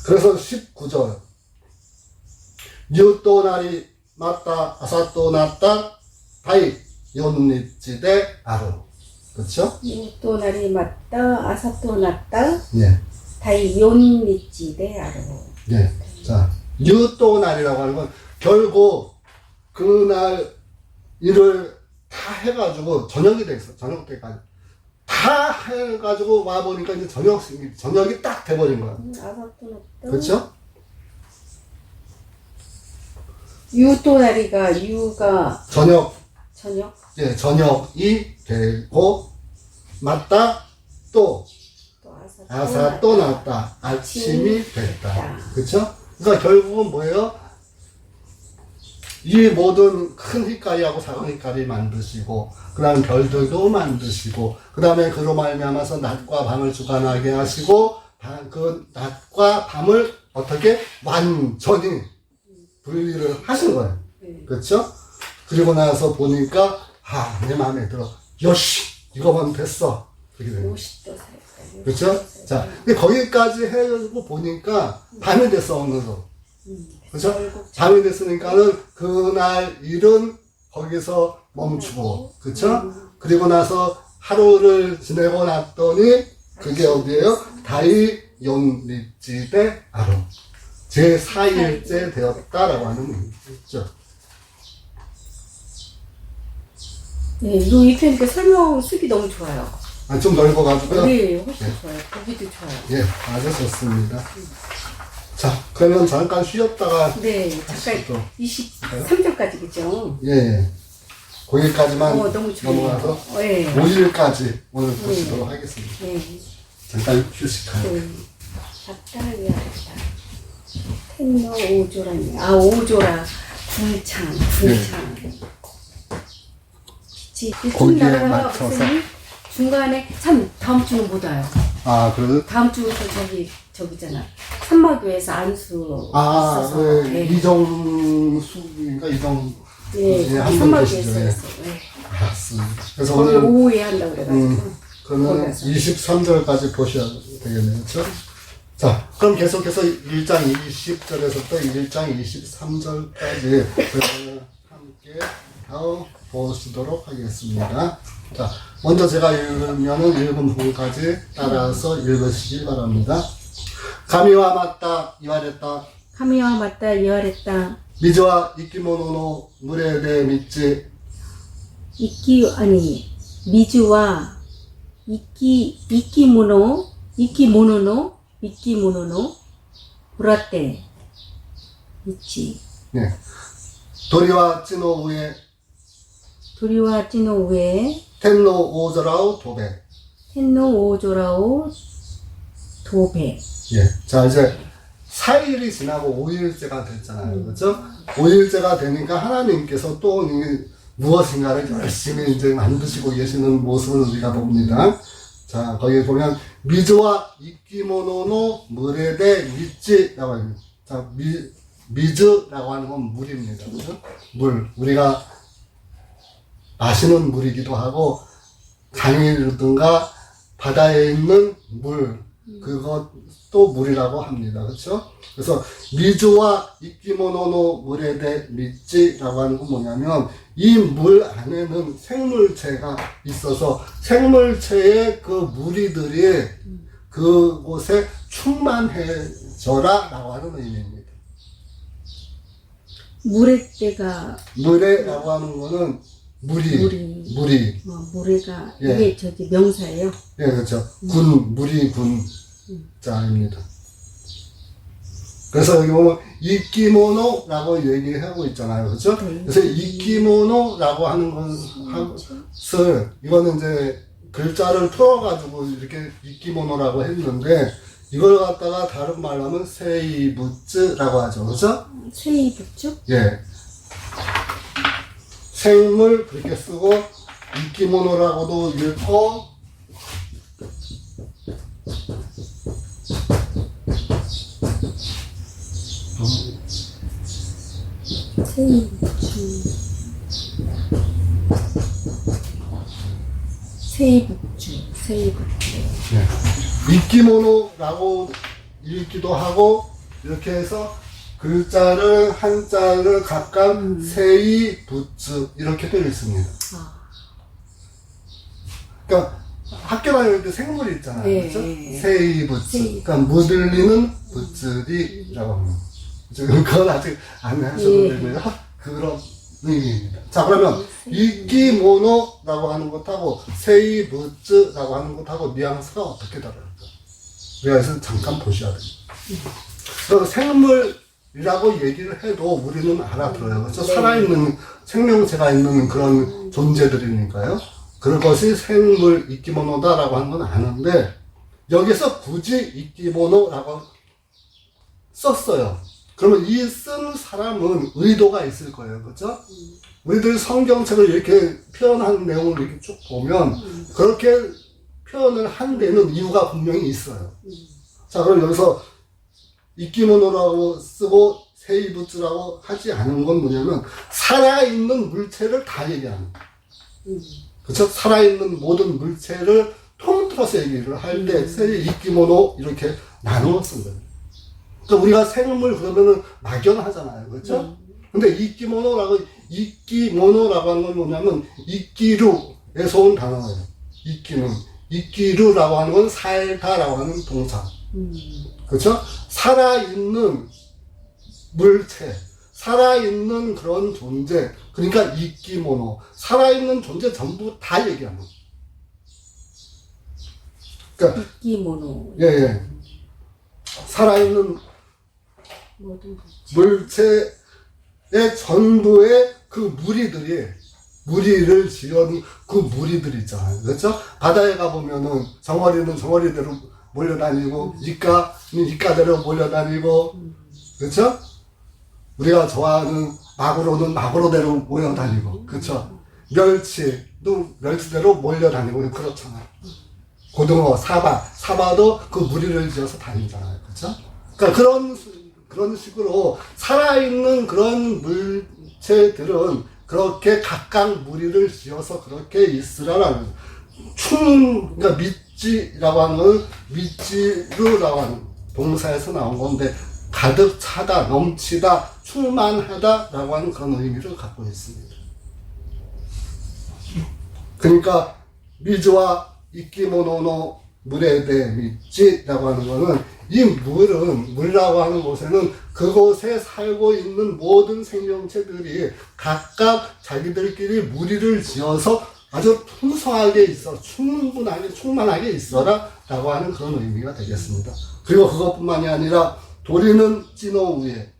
그래서 19절. 유또나리 맞다 아사또 났다 다이 연립지대 아르. 그렇죠? 유또나리 맞다 아사또 났다 예. 다이 연립지대 아르. 예. 자, 유또날이라고 하는 건 결국 그날 일을 다 해가지고 저녁이 됐어. 저녁 때까지. 다 해가지고 와보니까 이제 저녁이 딱 돼버린 거야. 아사또 났다. 그렇죠? 유또나리가 유가 저녁. 저녁 저녁이 되고, 맞다, 또, 아사또 났다. 아침이 됐다. 그렇죠? 그러니까 결국은 뭐예요? 이 모든 큰 휘까리하고 작은 휘까리 만드시고, 그 다음에 별들도 만드시고, 그 다음에 그로 말미암아서 낮과 밤을 주관하게 하시고, 그 낮과 밤을 어떻게 완전히 분리를 하신 거예요. 그렇죠? 그리고 나서 보니까 내 마음에 들어. 요시 이거만 됐어. 그렇게 돼요. 그렇죠? 자, 근데 거기까지 해가지고 보니까 밤이 됐어 어느덧. 그렇죠? 밤이 됐으니까는 그날 일은 거기서 멈추고, 그렇죠? 그리고 나서 하루를 지내고 났더니 그게 어디예요? 다이 연립지대 아로. 제 4일째 되었다라고 하는 의미죠. 네, 이거 이렇게 설명 쓰기 너무 좋아요. 좀 넓어가지고요. 네, 훨씬 좋아요. 보기도 좋아요. 예, 아주 좋습니다. 자, 그러면 잠깐 쉬었다가. 네, 잠깐 23절까지 그죠? 예. 거기까지만 너무 좋아요. 넘어가서 네. 5일까지 오늘 보시도록 하겠습니다. 네. 잠깐 휴식하고. 네. 잡다를 위하였다. 텐너 오조라니. 오조라. 궁창. 거기에 맞춰서. 중간에 다음 주는 못 와요. 그래요? 다음 주부터 저기잖아. 산마교에서 안수 있어서. 네. 이정수인가 네, 한 번 산마교에서 계시죠. 예. 했어. 네. 알았습니다. 그래서 오늘 오늘 오후에 한다고 그래가지고. 그러면 23절까지 보셔야 되겠네요. 그렇죠? 자, 그럼 계속해서 1장 20절에서 또 1장 23절까지 함께 보시도록 하겠습니다. 자, 먼저 제가 읽으면은 읽은 부분까지 따라서 읽으시기 바랍니다. 가미와 맞다 이와랬다. 카미와 맞다 이와랬다. 미즈와 이키모노노 무레데 미치. 미즈와 이키모노노 무라떼 있지. 네. 도리와 찌노 우에 도리와 찌노 우에 텐노 오저라오 도베. 텐노 오조라오 도베. 예. 자, 이제 4일이 지나고 5일째가 됐잖아요. 그죠? 5일째가 되니까 하나님께서 또 무엇인가를 열심히 이제 만드시고 계시는 모습을 우리가 봅니다. 자, 거기에 보면, 미즈와 이끼모노노 무레데 미찌라고 합니다. 자, 미즈라고 하는 건 물입니다. 그죠? 물. 우리가 마시는 물이기도 하고, 강이라든가 바다에 있는 물, 그것도 물이라고 합니다. 그렇죠? 그래서 미즈와 이끼모노노 물에대 미찌라고 하는 건 뭐냐면 이 물 안에는 생물체가 있어서 생물체의 그 무리들이 그곳에 충만해져라 라고 하는 의미입니다. 물의 때가 물에라고 하는 거는 물이. 물에가 예. 이게 저기 명사예요. 예, 그렇죠. 물이 군자입니다. 그래서 여기 보면 이끼모노라고 얘기하고 있잖아요. 그렇죠? 그래서 이끼모노라고 하는 것을 이거는 이제 글자를 풀어가지고 이렇게 이끼모노라고 했는데 이걸 갖다가 다른 말로 하면 세이부츠라고 하죠. 그렇죠? 세이부츠? 예. 생물 그렇게 쓰고 이끼모노라고도 읽고 세이부츠. 네. 이끼모노라고 읽기도 하고 이렇게 해서 글자를 한자를 각각 세이부츠 이렇게도 읽습니다. 그러니까 학교 다닐 때 생물이 있잖아요. 네. 그렇죠? 세이부츠. 그러니까 무들리는 부츠리라고 합니다. 그건 아직 안 하셔도 되고요. 그런 의미입니다. 자, 그러면 이끼모노라고 하는 것하고 세이부츠라고 하는 것하고 뉘앙스가 어떻게 다를까? 우리가 그래서 잠깐 보셔야 됩니다. 그래서 생물이라고 얘기를 해도 우리는 알아들어요. 그렇죠? 살아있는 생명체가 있는 그런 존재들이니까요. 그것이 생물 이끼모노다라고 하는 건 아는데 여기서 굳이 이끼모노라고 썼어요. 그러면 이 쓴 사람은 의도가 있을 거예요. 그렇죠? 우리들 성경책을 이렇게 표현하는 내용을 이렇게 쭉 보면 그렇게 표현을 한 데는 이유가 분명히 있어요. 자, 그럼 여기서 이끼모노라고 쓰고 세이부츠라고 하지 않은 건 뭐냐면 살아있는 물체를 다 얘기하는 거예요. 그렇죠? 살아있는 모든 물체를 통틀어서 얘기를 할 때 세이 이끼모노 이렇게 나누어 쓴 거예요. 그러니까 우리가 생물 그러면은 막연하잖아요. 그렇죠? 근데 이끼모노라고 하는 건 뭐냐면 이끼루에서 온 단어예요. 이끼루라고 하는 건 살다라고 하는 동사. 그렇죠? 살아있는 물체, 살아있는 그런 존재, 그러니까 이끼모노, 살아있는 존재 전부 다 얘기하는 거예요. 그러니까 이끼모노. 예. 살아있는 물체의 전부의 그 무리를 지은 그 무리들 있잖아요. 그렇죠? 바다에 가보면은 정어리는 정어리대로 몰려다니고, 이까는 이까대로 몰려다니고, 그렇죠? 우리가 좋아하는 마구로는 마구로대로 모여다니고, 그렇죠? 멸치도 멸치대로 몰려다니고, 그렇잖아요. 고등어, 사바도 그 무리를 지어서 다니잖아요. 그렇죠? 그러니까 그런 식으로 살아있는 그런 물체들은 그렇게 각각 무리를 지어서 그렇게 있으라라는 그러니까 미찌라고 하는 건 미찌루라고 하는 동사에서 나온 건데 가득 차다, 넘치다, 충만하다라고 하는 그런 의미를 갖고 있습니다. 그러니까 미즈와 이끼모노노 무레데 미찌라고 하는 거는 이 물이라고 하는 곳에는 그곳에 살고 있는 모든 생명체들이 각각 자기들끼리 무리를 지어서 아주 풍성하게 있어, 충만하게 있어라 라고 하는 그런 의미가 되겠습니다. 그리고 그것뿐만이 아니라 도리는 찌노 위에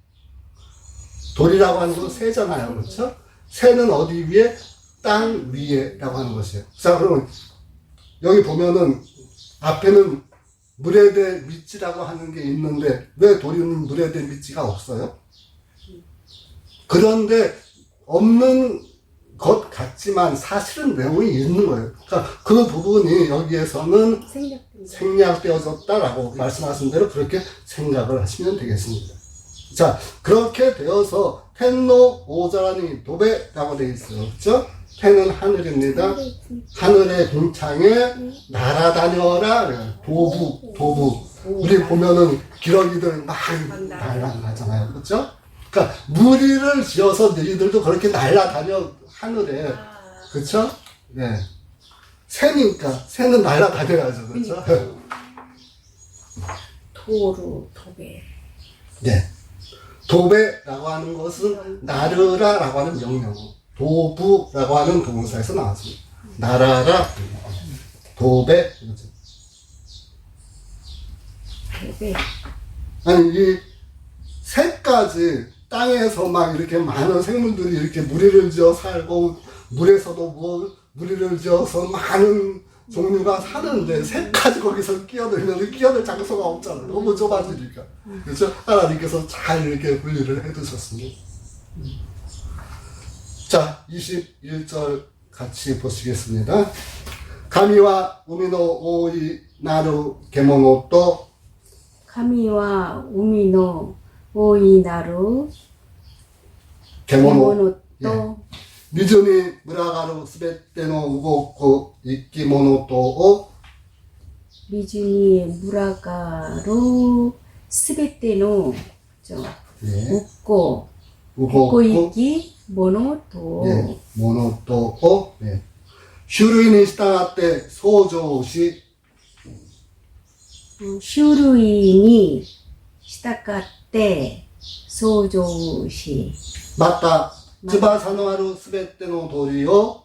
돌이라고 하는 건 새잖아요. 그렇죠? 새는 어디 위에? 땅 위에라고 하는 것이에요. 자, 그럼 여기 보면은 앞에는 물에 대해 미치라고 하는 게 있는데 왜 돌이는 물에 대해 미치가 없어요? 그런데 없는 것 같지만 사실은 내용이 있는 거예요. 그러니까 그 부분이 여기에서는 생략되어졌다라고 말씀하신 대로 그렇게 생각을 하시면 되겠습니다. 자, 그렇게 되어서 텐노 오자라니 도베라고 되어 있어요. 그렇죠? 텐은 하늘입니다. 하늘의 궁창에 날아다녀라. 도부. 우리 보면은 기러기들 막 날아가잖아요. 그렇죠? 그러니까 무리를 지어서 너희들도 그렇게 날아다녀 하늘에. 그렇죠? 네. 새니까 새는 날아다녀야죠. 그렇죠? 도배. 네. 도배라고 하는 것은 나르라라고 하는 명령, 도부라고 하는 동사에서 나왔습니다. 나라라, 도배. 아니, 이 새까지 땅에서 막 이렇게 많은 생물들이 이렇게 무리를 지어 살고, 물에서도 무리를 지어서 많은 종류가 사는데 새까지 거기서 끼어들면 끼어들 장소가 없잖아요. 너무 좁아지니까. 그래서 하나님께서 잘 이렇게 분리를 해두셨습니다. 자, 21절 같이 보시겠습니다. 가미와 우미노 오이 나루 게모노또 가미와 우미노 오이 나루 게모노 또 미즈니 무라가루 스베테노 우고쿠 이끼모노토 미즈니 무라가루 스베테노 웃고 웃고이기 모노토 모노토 슈루이니 시타가테 소조시 슈루이니 시타가테 소조시 맞다 翼のあるすべての鳥を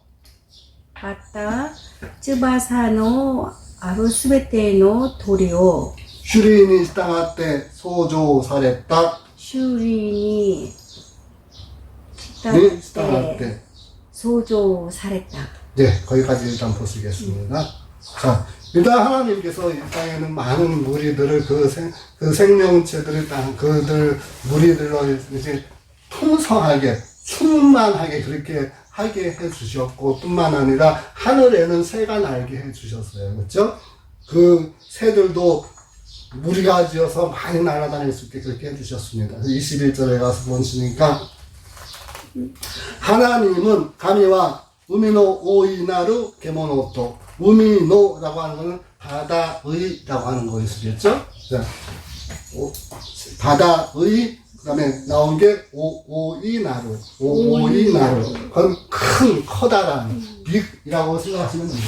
맞다. 翼のあるすべての鳥を 種類に従って創造された 種類に従にっ従ってて 創造された. 네, 거기까지 일단 보시겠습니다. 자, 일단 하나님께서 이 땅에는 많은 무리들을 그 생명체들을 그들 무리들로 이제 풍성하게 충만하게 그렇게 하게 해주셨고 뿐만 아니라 하늘에는 새가 날게 해주셨어요. 그렇죠? 그 새들도 무리가 지어서 많이 날아다닐 수 있게 그렇게 해주셨습니다. 21절에 가서 보시니까 하나님은 가미와 우미노 오이나루 게모노토 우미노라고 하는 것은 바다의라고 하는 것이겠죠? 바다의 그 다음에 나온 게 오이나루. 그건 큰, 커다란, 빅이라고 생각하시면 됩니다.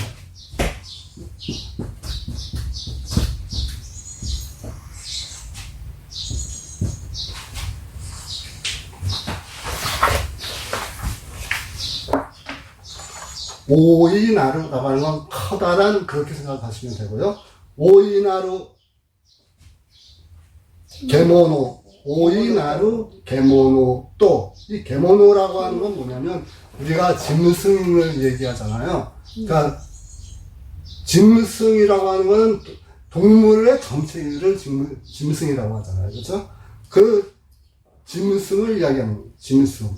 오이나루라고 하는 건 커다란, 그렇게 생각하시면 되고요. 오이나루, 게모노. 오이나루 게모노 또 이 게모노라고 하는 건 뭐냐면 우리가 짐승을 얘기하잖아요. 그러니까 짐승이라고 하는 건 동물의 전체를 짐승이라고 하잖아요. 그렇죠? 그 짐승을 이야기하는 거예요. 짐승.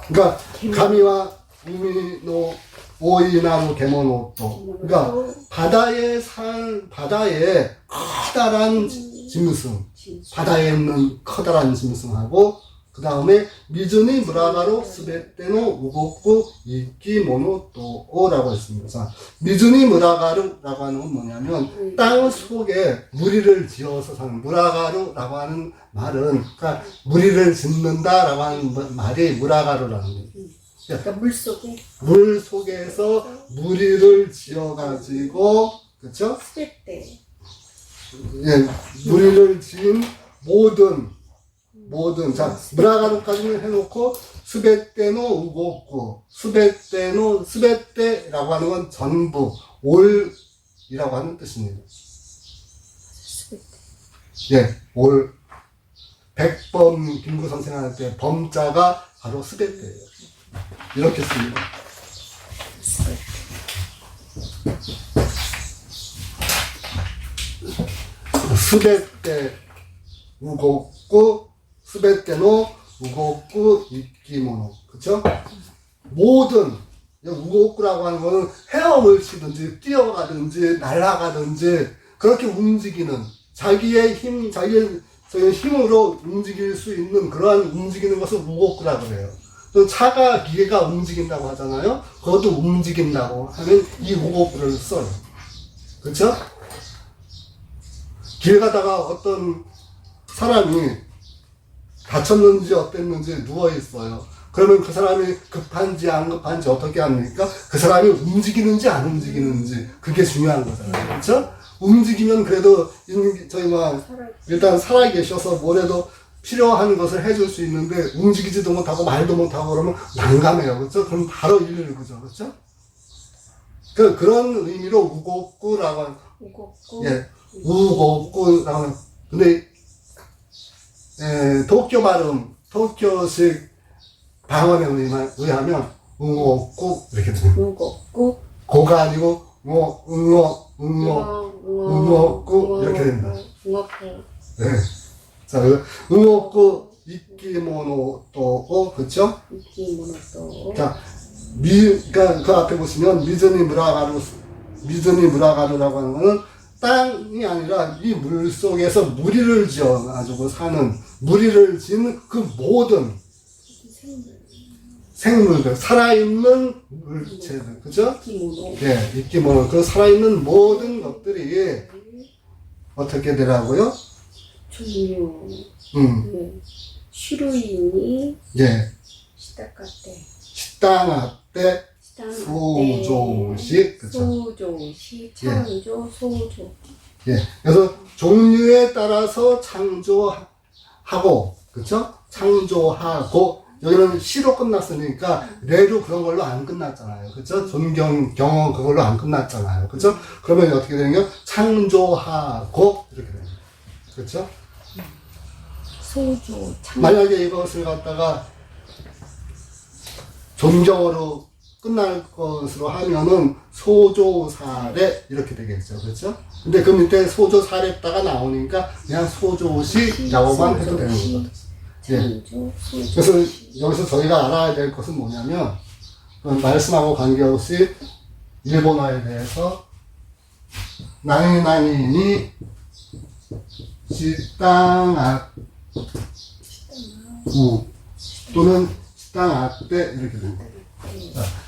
그러니까 가미와 우미노 오이나루 게모노 또 그러니까 바다에 커다란 짐승, 바다에 있는 커다란 짐승하고 그 다음에 미즈니 무라가로 스베테노 우고쿠 이끼모노토라고 했습니다. 자, 미즈니 무라가루라고 하는 건 뭐냐면 땅 속에 무리를 지어서 사는 무라가루라고 하는 말은 그러니까 무리를 짓는다라고 하는 말이 무라가루라는 거예요. 그러니까 물 속에서 무리를 지어가지고, 그쵸? 스베테. 예, 무리를 지은 모든, 자, 무라가루까지는 해놓고, 스베테노 우고쿠, 스베테라고 하는 건 전부, 올이라고 하는 뜻입니다. 스베테. 예, 올. 백범 김구 선생한테 범자가 바로 스베떼예요. 이렇게 씁니다. 스베떼 우곡구 스베떼노 우곡구 이끼모노. 그쵸? 모든 우곡구라고 하는 거는 헤엄을 치든지 뛰어가든지 날아가든지 그렇게 움직이는 자기의 힘, 자기의 힘으로 움직일 수 있는 그러한 움직이는 것을 우곡구라고 그래요. 또 차가 기계가 움직인다고 하잖아요. 그것도 움직인다고 하면 이 우곡구를 써요. 그쵸? 길 가다가 어떤 사람이 다쳤는지 어땠는지 누워있어요. 그러면 그 사람이 급한지 안 급한지 어떻게 합니까? 그 사람이 움직이는지 안 움직이는지 그게 중요한 거잖아요. 그렇죠? 움직이면 그래도 저희 일단 살아 계셔서 뭐래도 필요한 것을 해줄 수 있는데 움직이지도 못하고 말도 못하고 그러면 난감해요. 그렇죠? 그럼 바로 119죠. 그렇죠? 그런 의미로 우곡구라고 하는 우곡구. 예. 우곡구라고 하는 근데 도쿄 발음, 도쿄식 방언에 의하면 우곡구 이렇게 됩니다. 우곡구. 고가 아니고 우곡구 이렇게 됩니다. 우곡구. 네. 자, 우곡구 이끼모노토 그렇죠? 이끼모노토. 자, 그러니까 그 앞에 보시면 미즈니 무라가루라고 하는 거는 땅이 아니라 이 물 속에서 무리를 지어 가지고 사는 무리를 지은 그 모든 생물들, 살아있는 물체들, 그죠? 예, 이끼모노. 그 살아있는 모든 것들이 어떻게 되라고요? 종류. 슈루이니. 예. 시다카테. 시땅아떼 소조식, 그죠? 소조식, 창조, 소조. 예. 그래서 종류에 따라서 창조하고, 그쵸? 창조하고, 여기는 시로 끝났으니까, 레로 그런 걸로 안 끝났잖아요. 그쵸? 존경, 경험 그걸로 안 끝났잖아요. 그쵸? 그러면 어떻게 되는겨? 창조하고, 이렇게 됩니다. 그쵸? 소조, 창조. 만약에 이것을 갖다가 존경어로 끝날 것으로 하면은 소조사례 이렇게 되겠죠. 그렇죠? 근데 그 밑에 소조사례다가 나오니까 그냥 소조시라고만 해도 되는 거죠. 예. 그래서 여기서 저희가 알아야 될 것은 뭐냐면 말씀하고 관계없이 일본어에 대해서 나니나니니 시땅아 우 또는 시땅아떼 이렇게 됩니다.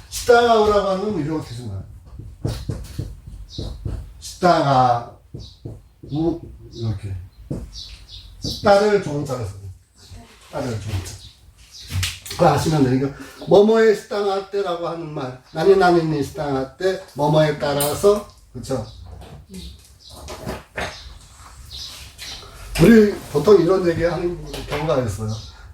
시땅아우라고 하면 이렇게 생각해요. 시땅아우 이렇게 딸을 종자로 써요. 딸을 종자. 그거 아시면 돼요. 이거 뭐뭐의 시땅아떼라고 하는 말 나니나니니 시땅아떼 뭐뭐에 따라서 그렇죠. 우리 보통 이런 얘기 하는 경우가 있어요.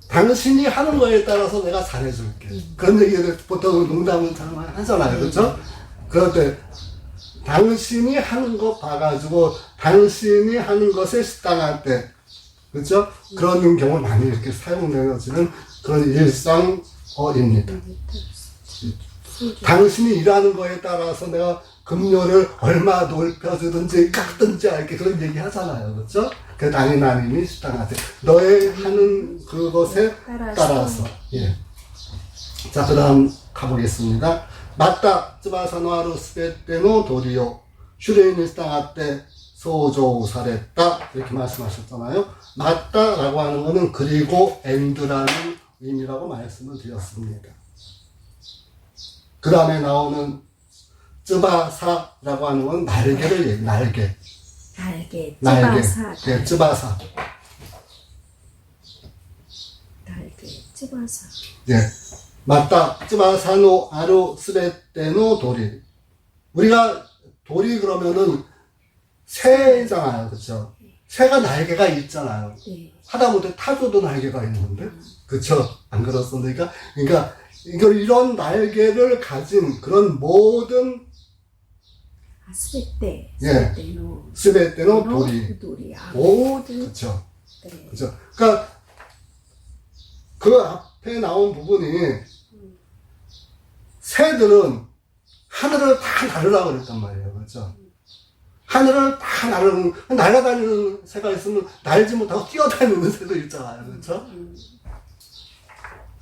당신이 하는 거에 따라서 내가 잘해줄게. 그런 얘기를 보통 농담은 잘 하잖아요. 그렇죠? 그럴 때 당신이 하는 거 봐가지고 당신이 하는 것에 식당할 때 그렇죠? 그런 경우 많이 이렇게 사용되어지는 그런 일상어입니다. 당신이 일하는 거에 따라서 내가 급료를 얼마 높여주든지 깎든지 이렇게 그런 얘기 하잖아요. 그렇죠? 그 나니나니니 식당한테 너의 하는 그것에 따라서. 예. 자, 그 다음 가보겠습니다. 맞다. 쯔바사노아루 스베테노 도리오 슈레이니 식당한테 소조 사랬다. 이렇게 말씀하셨잖아요. 맞다라고 하는 거는 그리고 엔드라는 의미라고 말씀을 드렸습니다. 그 다음에 나오는 쯔바사라고 하는 건 날개를 얘기해요. 날개. 쯔바사. 네, 쯔바사. 날개, 쯔바사. 예. 맞다. 쯔바사노 아루 스베테노 도리. 우리가 도리 그러면은 새잖아요. 그쵸? 새가 날개가 있잖아요. 네. 하다못해 타조도 날개가 있는데. 그쵸? 안 그렇습니까? 그러니까 이런 날개를 가진 그런 모든 스베떼. 스베떼노 도리. 도리. 모든. 그쵸? 네. 그쵸? 그러니까 그 앞에 나온 부분이 새들은 하늘을 다 날으라고 그랬단 말이에요. 그렇죠? 하늘을 다 날아다니는 새가 있으면 날지 못하고 뛰어다니는 새도 있잖아요. 그렇죠?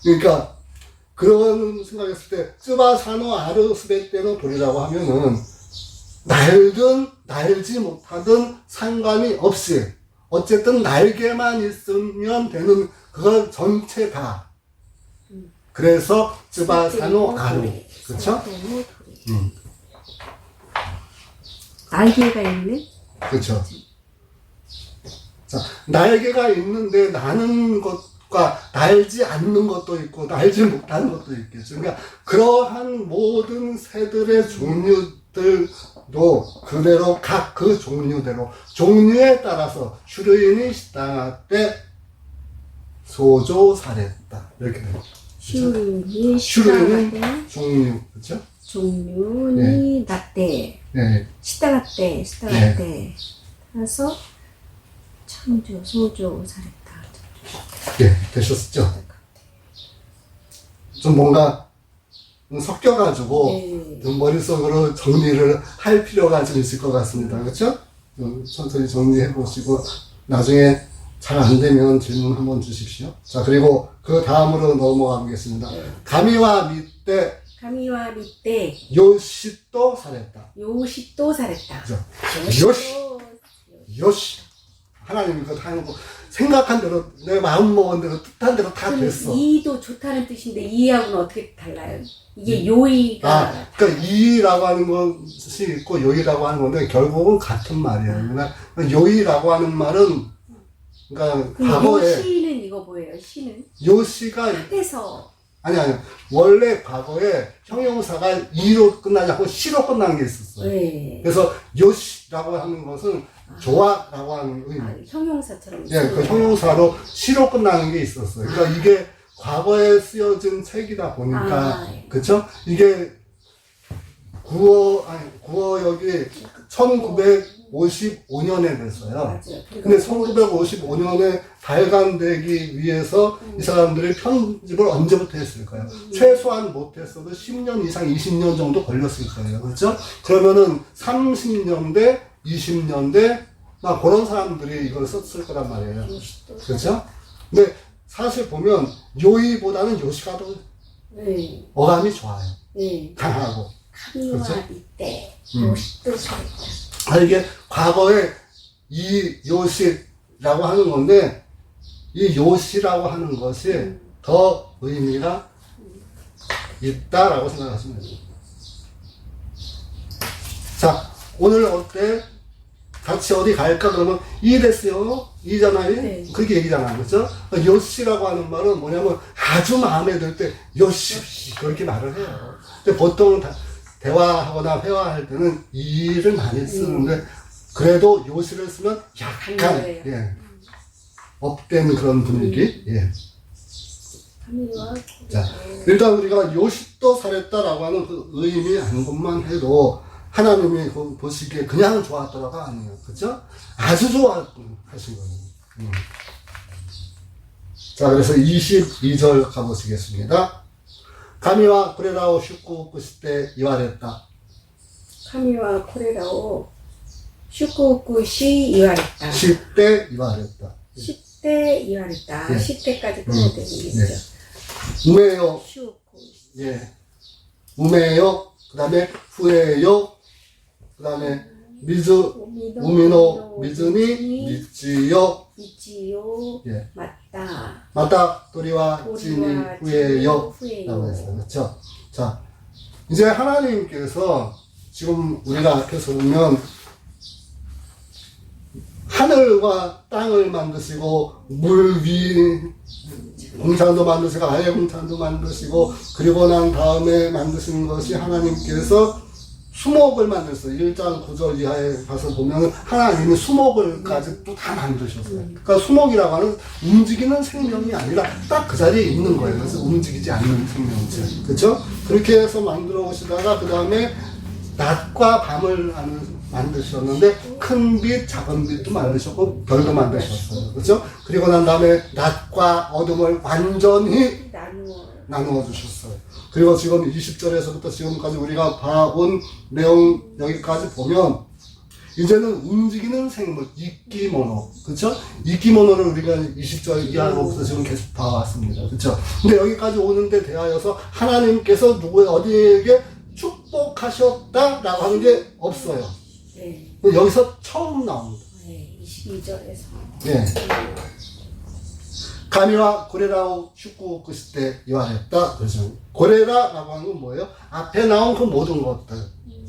그러니까 그런 생각했을 때 쯔바사노 아르스베테노 돌이라고 하면은 날든 날지 못하든 상관이 없이 어쨌든 날개만 있으면 되는 그걸 전체 다. 그래서 쯔바사노 아르. 그렇죠? 날개가 있는? 그렇죠. 자, 날개가 있는데 나는 것과 날지 않는 것도 있고 날지 못하는 것도 있겠죠. 그러니까 그러한 모든 새들의 종류들도 그대로 각 그 종류대로 종류에 따라서 슈르인이 시당할 소조사랬다 이렇게 됩니다. 슈르인이 슈르인은 종류, 그렇죠? 종류니 나때 네. 시다가때 해서 창조 소조 사랬다. 예, 되셨죠? 좀 뭔가 섞여가지고 네. 좀 머릿속으로 정리를 할 필요가 좀 있을 것 같습니다. 그렇죠? 천천히 정리해 보시고 나중에 잘 안 되면 질문 한번 주십시오. 자, 그리고 그 다음으로 넘어가 보겠습니다. 가미와 밑에 가미와 밑에 요시또 사랬다. 요시또 사랬다. 그죠? 요시. 하나님이 그거 다 해놓고 생각한 대로 내 마음 먹은 대로 뜻한 대로 다 됐어. 이도 좋다는 뜻인데 이하고는 어떻게 달라요? 이게 요이가 그러니까 이라고 하는 것이 있고 요이라고 하는 건데 결국은 같은 말이에요. 그러니까 요이라고 하는 말은 그러니까 과거에 요시는 이거 뭐예요? 시는 요시가 합해서 아니 원래 과거에 형용사가 이로 끝나지 않고 시로 끝나는 게 있었어요. 네. 그래서 요시라고 하는 것은 좋아라고 하는 의미. 형용사처럼. 예, 그 형용사로 시로 끝나는 게 있었어요. 그러니까 이게 과거에 쓰여진 책이다 보니까, 그쵸? 이게 구어역이 1955년에 됐어요. 맞아요. 근데 1955년에 발간되기 위해서 이 사람들이 편집을 언제부터 했을까요? 최소한 못했어도 10년 이상 20년 정도 걸렸을 거예요. 그렇죠? 그러면은 30년대, 20년대, 그런 사람들이 이걸 썼을 거란 말이에요. 그렇죠? 근데 사실 보면 요이보다는 요시가 더 네. 어감이 좋아요. 네. 강하고. 가미와 그렇죠? 밑에 요시또 사랬다. 이게 과거에 이 요시라고 하는 건데 이 요시라고 하는 것이 더 의미가 있다라고 생각하시면 됩니다. 자, 오늘 어때? 같이 어디 갈까? 그러면 이 됐어요. 이잖아요. 네. 그렇게 얘기잖아요. 그렇죠? 요시라고 하는 말은 뭐냐면 아주 마음에 들 때 요시 그렇게 말을 해요. 근데 보통 대화하거나 회화할 때는 이를 많이 쓰는데 그래도 요시를 쓰면 약간 예, 업된 그런 분위기. 예. 가미와 자, 일단 우리가 요시또 사랬다라고 하는 그 의미 한 것만 해도 하나님이 보시기에 그냥 좋았더라가 아니에요. 그죠? 아주 좋아하신 거예요. 자, 그래서 22절 가보시겠습니다. 가미와 코레라오 슈쿠우쿠 시때 이와랬다. 가미와 코레라오 슈쿠우쿠시 이와랬다. 10대 이와랬다. 10대 이와랬다. 예. 10대까지 끊어야 되겠죠. 우메요. 슈쿠. 예. 우메요. 그 다음에 후에요. 그 다음에 우미노 미즈니 미지요. 미지요. 예. 맞다. 맞다. 도리와 찌니 후에요. 라고 했어요. 그렇죠? 자, 이제 하나님께서 지금 우리가 앞에서 보면 하늘과 땅을 만드시고 물 위 공창도 만드시고 아래 공창도 만드시고 그리고 난 다음에 만드신 것이 하나님께서 수목을 만들었어요. 1장 9절 이하에 가서 보면 하나님이 수목을까지 또 다 만드셨어요. 그러니까 수목이라고 하는 움직이는 생명이 아니라 딱 그 자리에 있는 거예요. 그래서 움직이지 않는 생명체. 그렇죠? 그렇게 해서 만들어 오시다가 그 다음에 낮과 밤을 만드셨는데 큰 빛, 작은 빛도 만드셨고 별도 만드셨어요. 그렇죠? 그리고 난 다음에 낮과 어둠을 완전히 나누어 주셨어요. 그리고 지금 20절에서부터 지금까지 우리가 봐온 내용 여기까지 보면 이제는 움직이는 생물, 이끼모노. 그쵸? 이끼모노를 우리가 20절 이하로부터 지금 계속 봐왔습니다. 그쵸? 근데 여기까지 오는데 대하여서 하나님께서 어디에게 축복하셨다라고 하는 게 없어요. 네. 여기서 처음 나옵니다. 네. 22절에서. 네. 가미와 고레라오 축구 끝일 때 이와했다. 그렇죠. 고레라라고 하는 건 뭐예요? 앞에 나온 그 모든 것들.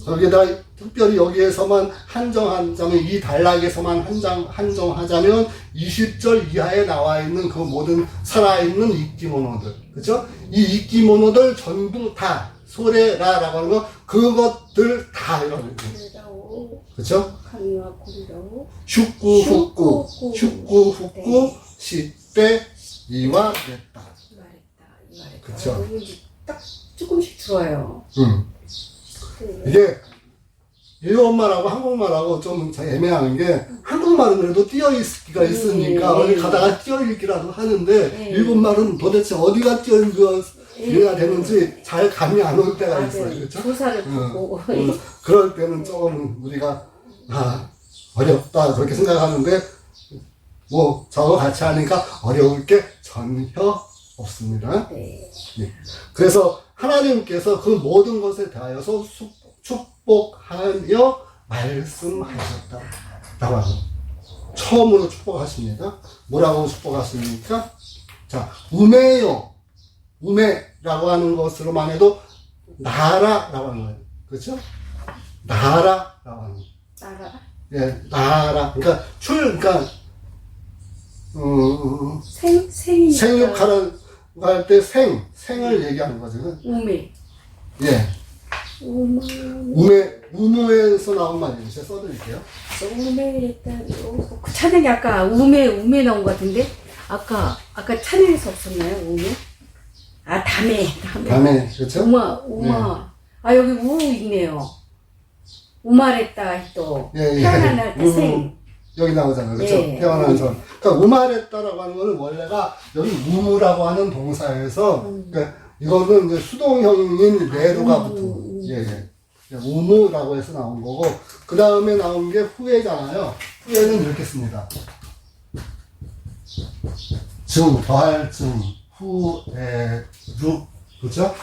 거기에다 특별히 여기에서만 한정하자면 이 단락에서만 한정하자면 20절 이하에 나와 있는 그 모든 살아있는 이끼모노들. 그죠? 이 이끼모노들 전부 다 소레라라고 하는 거 그것들 다 이런 고리라오. 그죠? 가미와 고리라오. 슈쿠 후쿠 시때 이와했다. 이말했다. 그쵸. 이제 딱 조금씩 들어요. 이게 일본말하고 한국말하고 좀 애매한 게 한국말은 그래도 띄어있기가 있으니까 어디 가다가 띄어읽기라도 하는데 일본말은 도대체 어디가 띄어읽어야 되는지 잘 감이 안 올 때가 있어요. 그렇죠? 조사를 보고 그럴 때는 조금 우리가 어렵다 그렇게 생각하는데 뭐 저거 같이 하니까 어려울 게 전혀 없습니다. 네. 예. 그래서 하나님께서 그 모든 것에 대하여서 축복하여 말씀하셨다. 라고 하죠. 처음으로 축복하십니다. 뭐라고 축복하십니까? 자, 우메요. 우메라고 하는 것으로만 해도 나라라고 하는 거예요. 그렇죠? 나라라고 하는 거예요. 나라. 예, 나라. 그러니까 생이니까. 생육하는 할 때 생을 얘기하는 거죠. 우메. 예. 우메에서 나온 말이에요. 제가 써드릴게요. 우메 일단 그 찬양이 아까 우메 나온 것 같은데 아까 찬양에서 없었나요? 우메? 담에. 그렇죠? 우마. 네. 여기 우 있네요. 우마랬다 또 태어난 날 때 생. 여기 나오잖아요. 그렇죠? 예. 태어난 선. 그러니까 우마랬다라고 하는 거는 원래가 여기 우무라고 하는 동사에서 그러니까 이거는 이제 수동형인 레루가 붙은 예. 우무라고 해서 나온 거고 그 다음에 나온 게 후에잖아요. 후에는 이렇게 씁니다. 더할 후에루 그렇죠?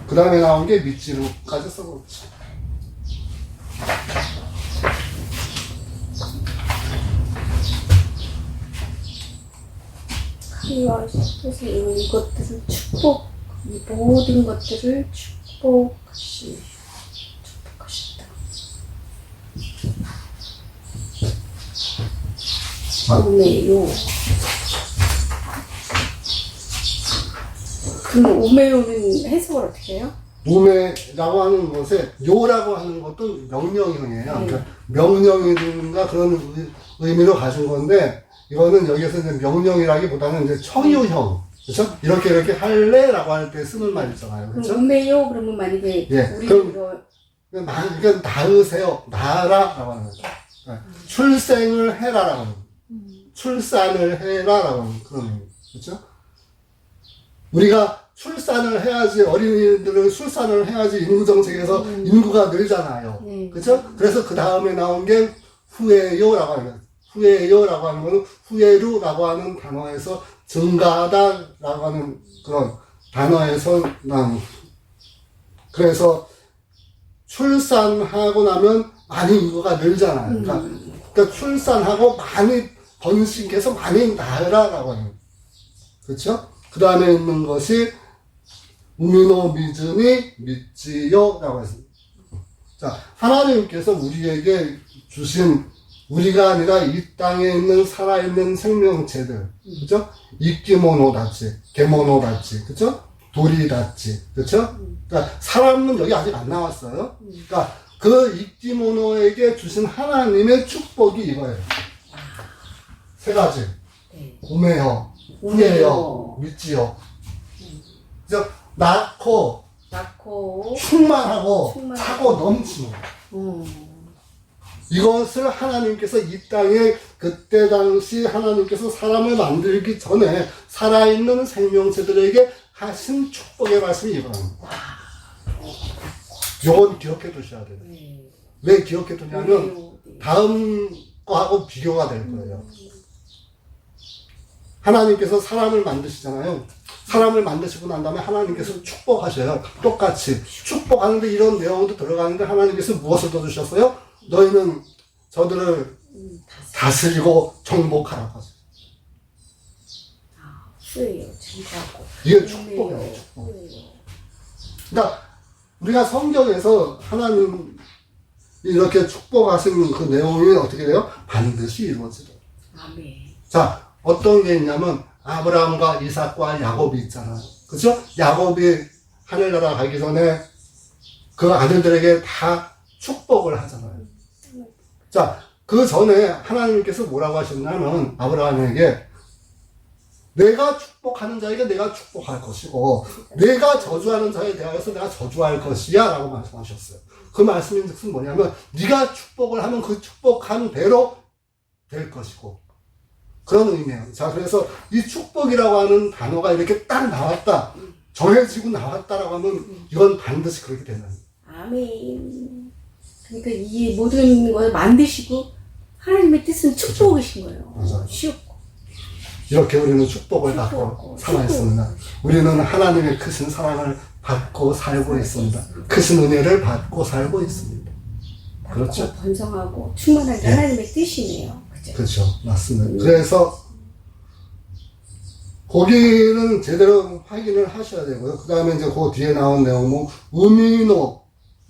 그 다음에 나온 게 밑지루까지 써보죠. 그래서 이것들을 이 모든 것들을 축복하셨다. 우메요. 그럼 우메요는 해석을 어떻게 해요? 우메라고 하는 것에 요라고 하는 것도 명령형이에요. 그러니까 명령이든가 그런 의미로 가진 건데 이거는 여기서 이제 명령이라기보다는 이제 청유형. 그렇죠? 이렇게 할래라고 할 때 쓰는 말 있잖아요. 그렇죠? 우메요 그러면 만약에 우리 그럼 낳으세요. 낳아라라고 하는 거죠. 출생을 해라라고 하는 거죠. 출산을 해라라고 하는 그런 의미. 그렇죠? 우리가 출산을 해야지 어린이들은 출산을 해야지 인구 정책에서 인구가 늘잖아요. 그렇죠? 그래서 그 다음에 나온 게 후에요라고 하는 거예요. 후에요라고 하는 거는 후에루라고 하는 단어에서 증가하다라고 하는 그런 단어에서 난 그래서 출산하고 나면 많이 인구가 늘잖아요. 그러니까 출산하고 많이 번식해서 많이 낳으라라고 하는 그렇죠? 그 다음에 있는 것이 우미노 미즈니 미지요라고 했습니다. 자, 하나님께서 우리에게 주신 우리가 아니라 이 땅에 있는 살아있는 생명체들, 그죠? 이끼모노다치, 게모노다치, 그죠? 도리다치, 그죠? 그러니까 사람은 여기 아직 안 나왔어요. 그러니까 그 이끼모노에게 주신 하나님의 축복이 이거예요. 세 가지. 우메요, 후에요, 미지요. 그죠? 낳고 낳고 충만하고 충만하고. 차고 넘치는 거예요. 이것을 하나님께서 이 땅에 그때 당시 하나님께서 사람을 만들기 전에 살아있는 생명체들에게 하신 축복의 말씀이 이거랍니다. 요건 기억해 두셔야 돼요. 네. 왜 기억해 두냐면 네. 다음 거하고 비교가 될 거예요. 하나님께서 사람을 만드시잖아요. 사람을 만드시고 난 다음에 하나님께서 축복하셔요. 똑같이 축복하는데 이런 내용도 들어가는데 하나님께서 무엇을 더 주셨어요? 너희는 저들을 다스리고 정복하라고 하세요. 후회요. 증거하고. 이게 축복이에요. 축복. 그러니까 우리가 성경에서 하나님 이렇게 축복하신 그 내용이 어떻게 돼요? 반드시 이루어지죠. 아멘. 자, 어떤 게 있냐면 아브라함과 이삭과 야곱이 있잖아요. 그렇죠? 야곱이 하늘나라 가기 전에 그 아들들에게 다 축복을 하잖아요. 자, 그 전에 하나님께서 뭐라고 하셨냐면 아브라함에게 내가 축복하는 자에게 내가 축복할 것이고 내가 저주하는 자에 대하여서 내가 저주할 것이야 라고 말씀하셨어요. 그 말씀인 즉슨 뭐냐면 네가 축복을 하면 그 축복한 대로 될 것이고 그런 의미예요. 자, 그래서 이 축복이라고 하는 단어가 이렇게 딱 나왔다, 정해지고 나왔다라고 하면 이건 반드시 그렇게 된다. 아멘. 그러니까 이 모든 걸 만드시고 하나님의 뜻은 축복이신 거예요. 맞아요. 쉬웠고. 이렇게 우리는 축복을 받고 살아있습니다. 우리는 하나님의 크신 사랑을 받고 살고 있습니다. 크신 은혜를 받고 살고 있습니다. 그렇죠? 번성하고 충만한 게 하나님의 뜻이네요. 그죠? 그렇죠. 맞습니다. 그래서 거기는 제대로 확인을 하셔야 되고요. 그 다음에 이제 그 뒤에 나온 내용은 우미노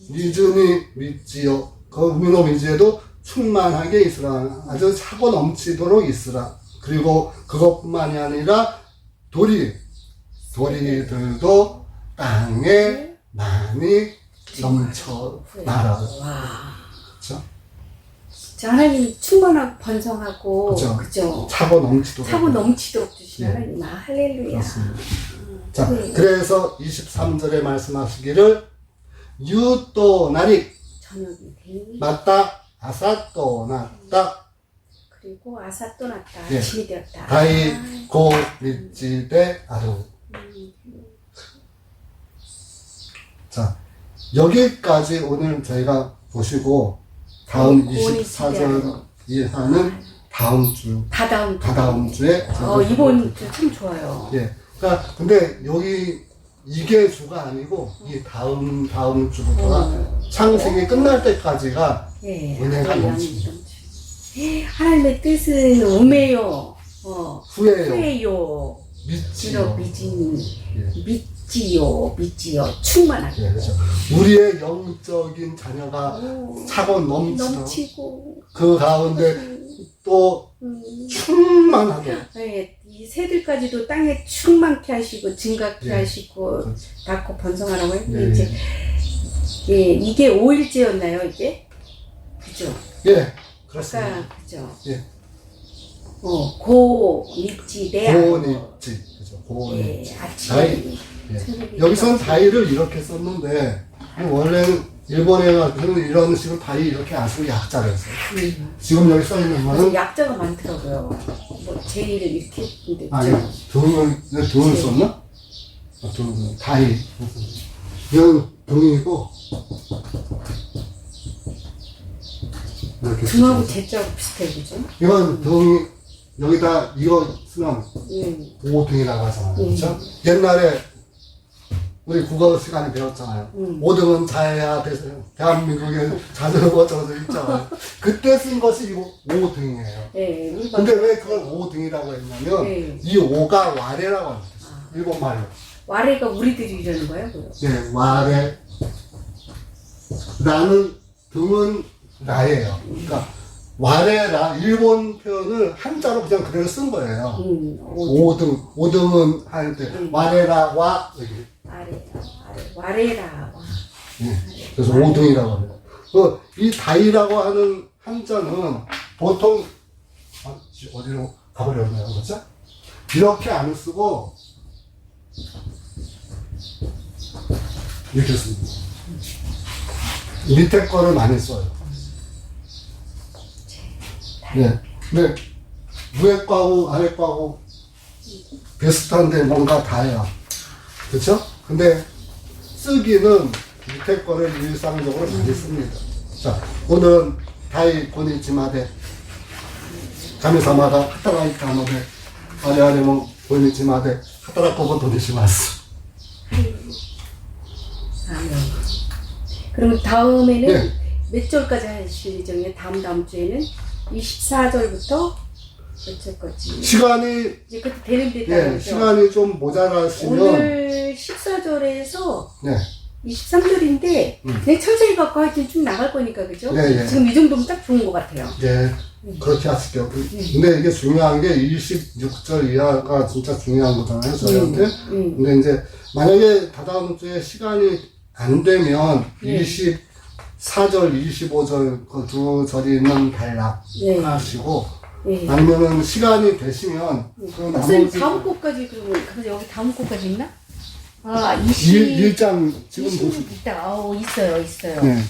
미즈니 미지요. 그 우미노 미지에도 충만하게 있으라. 아주 차고 넘치도록 있으라. 그리고 그것뿐만이 아니라 도리들도 땅에 많이 넘쳐 나라. 와. 그렇죠? 자, 하나님 충만하고 번성하고 그죠. 그죠? 차고 넘치도록. 차고 넘치도록 주신 예. 하나님. 아, 할렐루야. 그렇습니다. 자, 네. 그래서 23절에 말씀하시기를 유또나리 저녁이 되니 맞다 아사또 났다 그리고 아사 또 났다. 예. 아침이 되었다. 다이 고 리지데 아루. 자, 여기까지 오늘 저희가 보시고 다음 24절 이하는 다음 주, 다다음 주에 이번 주 참 좋아요. 예. 그러니까 근데 여기 이게 주가 아니고 이 다음 주부터가 창세기 끝날 때까지가 예. 은혜가 아멘. 넘칩니다. 하나님의 뜻은 오메요. 후회요, 후회요. 믿지요. 예. 믿지요. 충만하게. 예, 그렇죠. 우리의 영적인 자녀가 오, 차고 넘치고. 그 가운데 또 충만하게. 네, 이 새들까지도 땅에 충만케 하시고 증가케 예. 하시고 그렇죠. 낳고 번성하라고 했는데 예. 이제 예, 이게 5일째였나요 이게? 그죠? 예, 그렇습니다. 아까 그죠? 예. 고니찌대 고니찌, 그죠? 예, 고니찌. 아침에 예. 여기서는 다이를 이렇게 썼는데 원래는 일본에 가서는 이런 식으로 다이 이렇게 안 쓰고 약자를 써요. 지금 여기 써 있는 거는 약자가 많더라고요. 뭐 제일 이렇게 했는데 아니 등을 썼나? 등 다이. 이건 등이고 이렇게 등하고 쓰죠. 제자하고 비슷해 그죠? 이건 등이 여기다 이거 쓰면 오등이라고 하잖아요. 그렇죠? 옛날에 우리 국어 시간에 배웠잖아요. 5등은 자해야 대한민국의 자전거 저거 있잖아요. 그때 쓴 것이 이거 5등이에요. 예, 근데 왜 그걸 5등이라고 했냐면 네. 이 5가 와레라고 합니다. 일본 말로. 와레가 우리들이 이러는 거예요? 그럼? 네, 와레. 나는 등은 나예요. 그러니까 와레라 일본 표현을 한자로 그냥 그대로 쓴 거예요. 5등은 할 때 와레라 와 여기. 와레라. 그래서 5등이라고 합니다. 이 다이라고 하는 한자는 보통 어디로 가버렸나요, 그렇죠? 이렇게 안 쓰고 이렇게 씁니다. 밑에 거를 많이 써요. 네. 근데 위에 거하고 아래 거하고 비슷한데 뭔가 다야. 그쵸? 근데 쓰기는 밑에 거를 일상적으로 많이 씁니다. 자, 오늘은 다이 고니치마데 가미사마다 하타라이타 노데 아래아래모 고니치마데 하타라코고 도니시마스. 그럼 다음에는 네. 몇 절까지 하실 예정이에요? 다음 주에는 24절부터 몇 절까지? 시간이 이제 그때 되는 데 예, 따라서 시간이 좀 모자라시면 오늘 14절에서 네. 23절인데 내 천천히 갖고 하여튼 쭉 나갈 거니까 그죠? 네, 예. 지금 이 정도면 딱 좋은 것 같아요. 예, 그렇게 하실게요. 근데 이게 중요한 게 26절 이하가 진짜 중요한 거잖아요, 저희한테. 근데 이제 만약에 다다음 주에 시간이 안 되면 24절, 25절 그 두 절이 있는 단락 네. 하시고 네. 아니면은 시간이 되시면 그 선생님 나머지 다음 곡까지 그러면 그래서 여기 다음 곡까지 있나? 아, 1장 지금 26 있다. 있어요. 네.